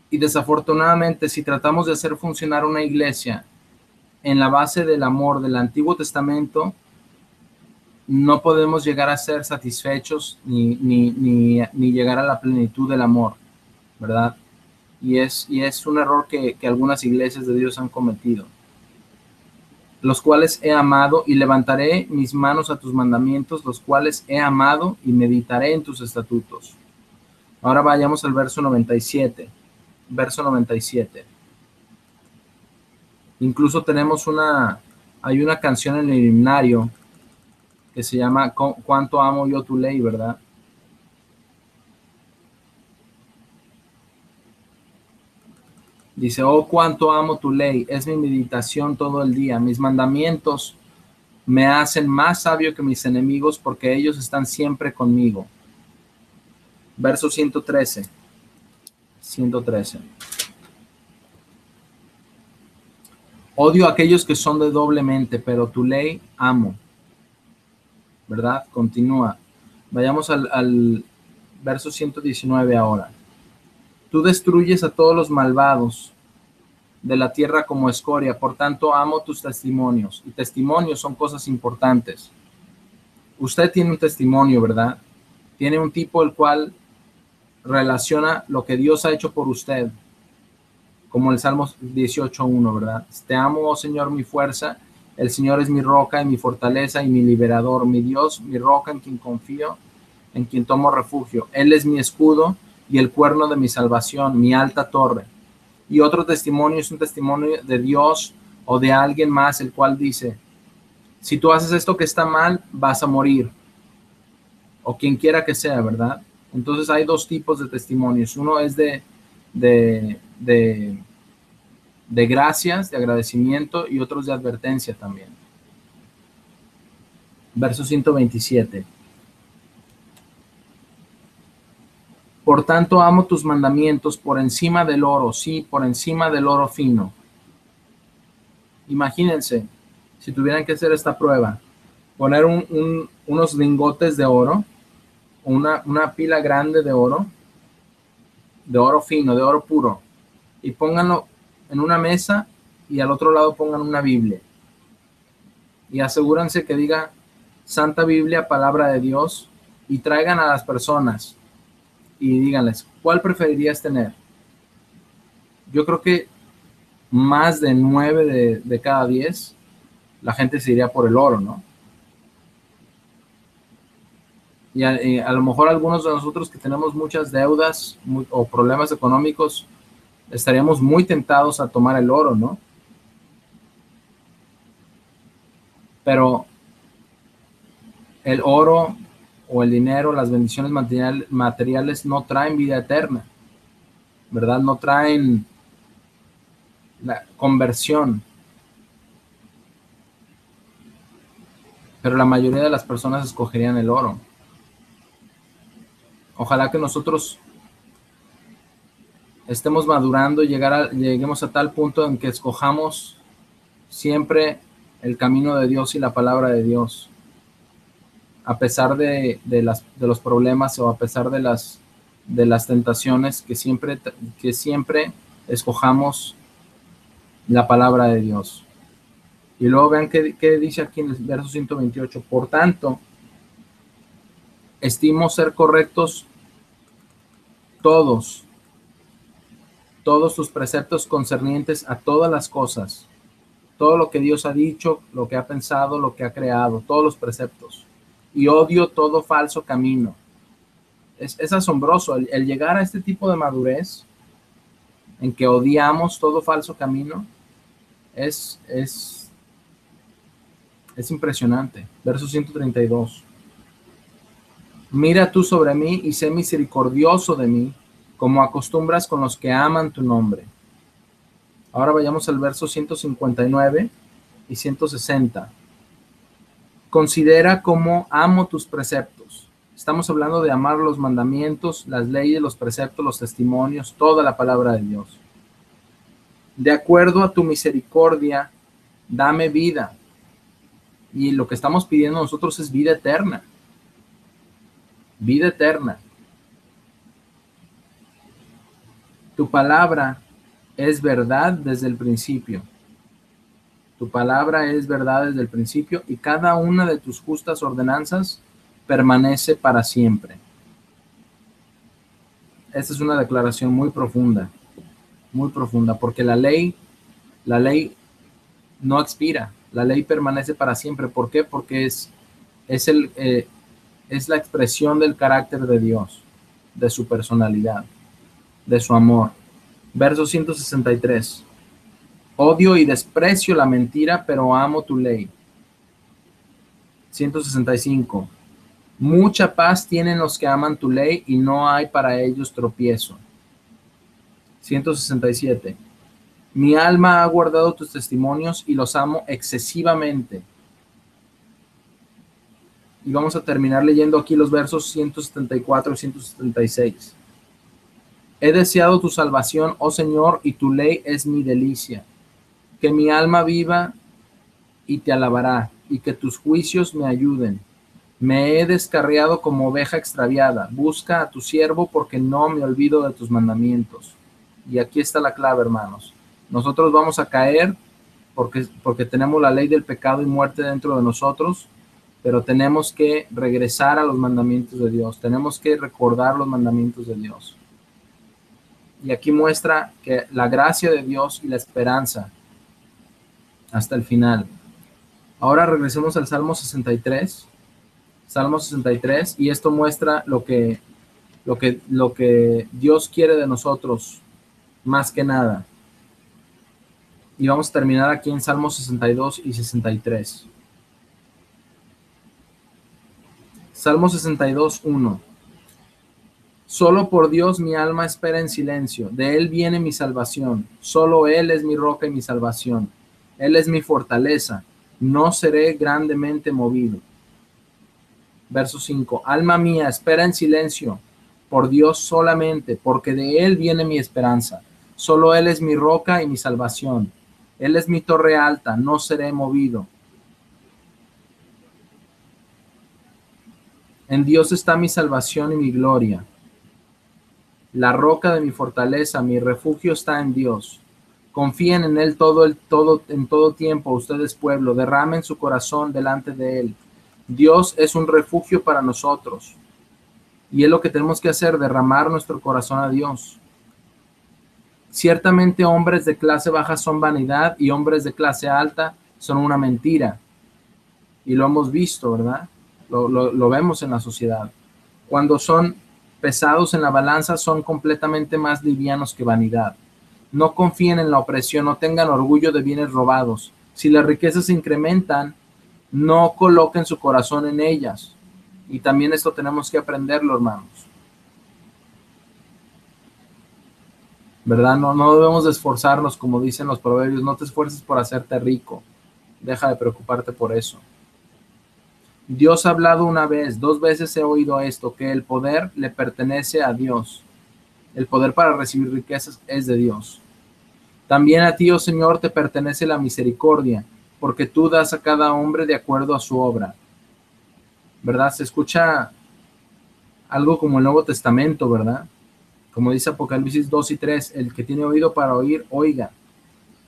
[SPEAKER 1] Y desafortunadamente, si tratamos de hacer funcionar una iglesia en la base del amor del Antiguo Testamento, no podemos llegar a ser satisfechos ni llegar a la plenitud del amor, ¿verdad? Y es un error que algunas iglesias de Dios han cometido. Los cuales he amado, y levantaré mis manos a tus mandamientos, los cuales he amado, y meditaré en tus estatutos. Ahora vayamos al verso 97. Verso 97. Incluso hay una canción en el himnario que se llama Cuánto amo yo tu ley, ¿verdad? Dice, oh, cuánto amo tu ley, es mi meditación todo el día. Mis mandamientos me hacen más sabio que mis enemigos, porque ellos están siempre conmigo. Verso 113. 113. Odio a aquellos que son de doble mente, pero tu ley amo. ¿Verdad? Continúa. Vayamos al verso 119 ahora. Tú destruyes a todos los malvados de la tierra como escoria, por tanto amo tus testimonios. Y testimonios son cosas importantes. Usted tiene un testimonio, ¿verdad? Tiene un tipo el cual relaciona lo que Dios ha hecho por usted, como el Salmo 18:1, ¿verdad? Te amo, oh Señor, mi fuerza. El Señor es mi roca y mi fortaleza y mi liberador, mi Dios, mi roca en quien confío, en quien tomo refugio. Él es mi escudo y el cuerno de mi salvación, mi alta torre. Y otro testimonio es un testimonio de Dios o de alguien más, el cual dice, si tú haces esto que está mal, vas a morir. O quien quiera que sea, ¿verdad? Entonces hay dos tipos de testimonios. Uno es de, de gracias, de agradecimiento, y otros de advertencia también. Verso 127. Por tanto, amo tus mandamientos por encima del oro, sí, por encima del oro fino. Imagínense, si tuvieran que hacer esta prueba, poner unos lingotes de oro, una pila grande de oro fino, de oro puro, y pónganlo en una mesa y al otro lado pongan una Biblia. Y asegúrense que diga Santa Biblia, palabra de Dios, y traigan a las personas y díganles, ¿cuál preferirías tener? Yo creo que más de 9 de cada 10, la gente se iría por el oro, ¿no? Y a lo mejor algunos de nosotros que tenemos muchas deudas o problemas económicos, estaríamos muy tentados a tomar el oro, ¿no? Pero el oro o el dinero, las bendiciones materiales no traen vida eterna, ¿verdad? No traen la conversión. Pero la mayoría de las personas escogerían el oro. Ojalá que nosotros estemos madurando y lleguemos a tal punto en que escojamos siempre el camino de Dios y la palabra de Dios, a pesar de los problemas o a pesar de las tentaciones, que siempre escojamos la palabra de Dios. Y luego vean qué dice aquí en el verso 128. Por tanto, estimo ser correctos todos tus preceptos concernientes a todas las cosas, todo lo que Dios ha dicho, lo que ha pensado, lo que ha creado, todos los preceptos. Y odio todo falso camino. Es asombroso el llegar a este tipo de madurez en que odiamos todo falso camino. Es impresionante. Verso 132. Mira tú sobre mí y sé misericordioso de mí, como acostumbras con los que aman tu nombre. Ahora vayamos al verso 159 y 160. Considera cómo amo tus preceptos. Estamos hablando de amar los mandamientos, las leyes, los preceptos, los testimonios, toda la palabra de Dios. De acuerdo a tu misericordia, dame vida. Y lo que estamos pidiendo nosotros es vida eterna. Vida eterna. Tu palabra es verdad desde el principio. Tu palabra es verdad desde el principio y cada una de tus justas ordenanzas permanece para siempre. Esta es una declaración muy profunda, porque la ley no expira, la ley permanece para siempre. ¿Por qué? Porque es la expresión del carácter de Dios, de su personalidad, de su amor. Verso 163. Odio y desprecio la mentira, pero amo tu ley. 165. Mucha paz tienen los que aman tu ley y no hay para ellos tropiezo. 167. Mi alma ha guardado tus testimonios y los amo excesivamente. Y vamos a terminar leyendo aquí los versos 174 y 176. He deseado tu salvación, oh Señor, y tu ley es mi delicia. Que mi alma viva y te alabará, y que tus juicios me ayuden. Me he descarriado como oveja extraviada. Busca a tu siervo porque no me olvido de tus mandamientos. Y aquí está la clave, hermanos. Nosotros vamos a caer porque tenemos la ley del pecado y muerte dentro de nosotros, pero tenemos que regresar a los mandamientos de Dios. Tenemos que recordar los mandamientos de Dios. Y aquí muestra que la gracia de Dios y la esperanza hasta el final. Ahora regresemos al Salmo 63. Salmo 63, y esto muestra lo que Dios quiere de nosotros más que nada. Y vamos a terminar aquí en Salmos 62 y 63. Salmo 62, 1. Solo por Dios mi alma espera en silencio. De Él viene mi salvación. Solo Él es mi roca y mi salvación. Él es mi fortaleza. No seré grandemente movido. Verso 5. Alma mía, espera en silencio por Dios solamente, porque de Él viene mi esperanza. Solo Él es mi roca y mi salvación. Él es mi torre alta, no seré movido. En Dios está mi salvación y mi gloria. La roca de mi fortaleza, mi refugio está en Dios. Confíen en Él en todo tiempo, ustedes pueblo, derramen su corazón delante de Él. Dios es un refugio para nosotros. Y es lo que tenemos que hacer, derramar nuestro corazón a Dios. Ciertamente hombres de clase baja son vanidad y hombres de clase alta son una mentira. Y lo hemos visto, ¿verdad? Lo vemos en la sociedad. Cuando son pesados en la balanza son completamente más livianos que vanidad. No confíen en la opresión, no tengan orgullo de bienes robados. Si las riquezas se incrementan, no coloquen su corazón en ellas. Y también esto tenemos que aprenderlo, hermanos. ¿Verdad? No debemos de esforzarnos, como dicen los proverbios. No te esfuerces por hacerte rico. Deja de preocuparte por eso. Dios ha hablado una vez, 2 veces he oído esto, que el poder le pertenece a Dios. El poder para recibir riquezas es de Dios. También a ti, oh Señor, te pertenece la misericordia, porque tú das a cada hombre de acuerdo a su obra. ¿Verdad? Se escucha algo como el Nuevo Testamento, ¿verdad? Como dice Apocalipsis 2 y 3, el que tiene oído para oír, oiga.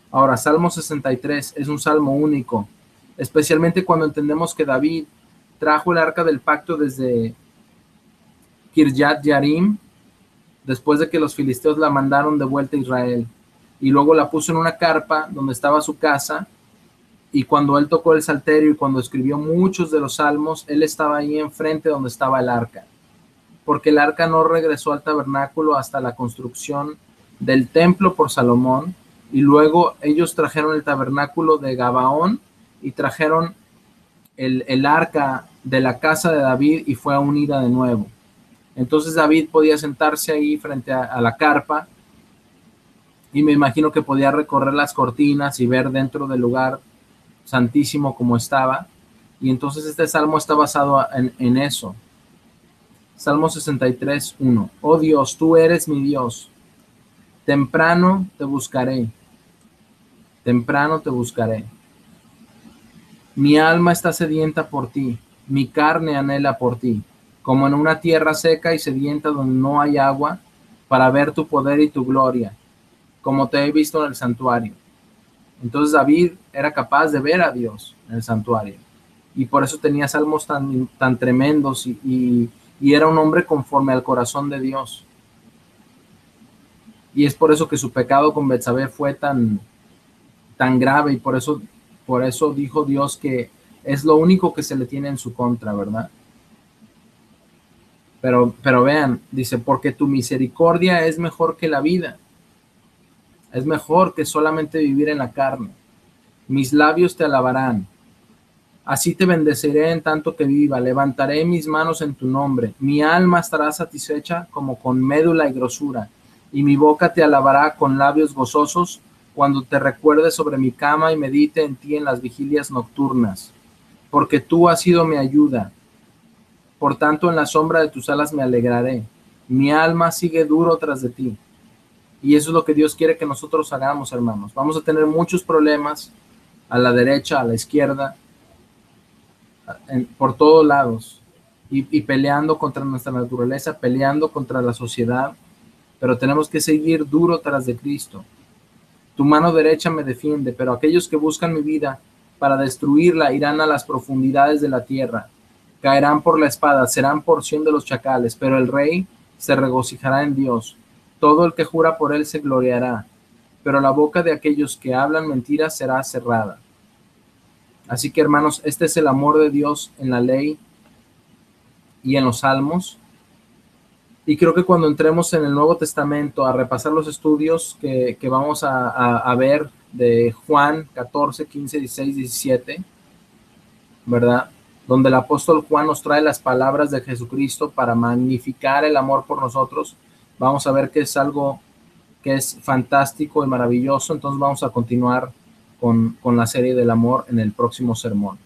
[SPEAKER 1] Ahora, Salmo 63 es un salmo único, especialmente cuando entendemos que David trajo el arca del pacto desde Kirjat Yarim, después de que los filisteos la mandaron de vuelta a Israel, y luego la puso en una carpa donde estaba su casa, y cuando él tocó el salterio y cuando escribió muchos de los salmos, él estaba ahí enfrente donde estaba el arca, porque el arca no regresó al tabernáculo hasta la construcción del templo por Salomón, y luego ellos trajeron el tabernáculo de Gabaón y trajeron el arca de la casa de David y fue unida de nuevo. Entonces David podía sentarse ahí frente a la carpa y me imagino que podía recorrer las cortinas y ver dentro del lugar santísimo como estaba. Y entonces este salmo está basado en eso. Salmo 63, 1. Oh Dios, tú eres mi Dios. Temprano te buscaré. Temprano te buscaré. Mi alma está sedienta por ti. Mi carne anhela por ti. Como en una tierra seca y sedienta donde no hay agua, para ver tu poder y tu gloria, como te he visto en el santuario. Entonces David era capaz de ver a Dios en el santuario. Y por eso tenía salmos tan tremendos y era un hombre conforme al corazón de Dios. Y es por eso que su pecado con Betsabé fue tan grave y por eso dijo Dios que es lo único que se le tiene en su contra, ¿verdad? Pero vean, dice, porque tu misericordia es mejor que la vida. Es mejor que solamente vivir en la carne. Mis labios te alabarán. Así te bendeciré en tanto que viva. Levantaré mis manos en tu nombre. Mi alma estará satisfecha como con médula y grosura, y mi boca te alabará con labios gozosos cuando te recuerde sobre mi cama y medite en ti en las vigilias nocturnas. Porque tú has sido mi ayuda. Por tanto, en la sombra de tus alas me alegraré. Mi alma sigue duro tras de ti. Y eso es lo que Dios quiere que nosotros hagamos, hermanos. Vamos a tener muchos problemas a la derecha, a la izquierda, por todos lados. Y peleando contra nuestra naturaleza, peleando contra la sociedad. Pero tenemos que seguir duro tras de Cristo. Tu mano derecha me defiende, pero aquellos que buscan mi vida para destruirla irán a las profundidades de la tierra. Caerán por la espada, serán porción de los chacales, pero el rey se regocijará en Dios. Todo el que jura por él se gloriará, pero la boca de aquellos que hablan mentiras será cerrada. Así que, hermanos, este es el amor de Dios en la ley y en los salmos. Y creo que cuando entremos en el Nuevo Testamento a repasar los estudios que vamos a ver de Juan 14, 15, 16, 17, ¿verdad? Donde el apóstol Juan nos trae las palabras de Jesucristo para magnificar el amor por nosotros, vamos a ver que es algo que es fantástico y maravilloso. Entonces vamos a continuar con la serie del amor en el próximo sermón.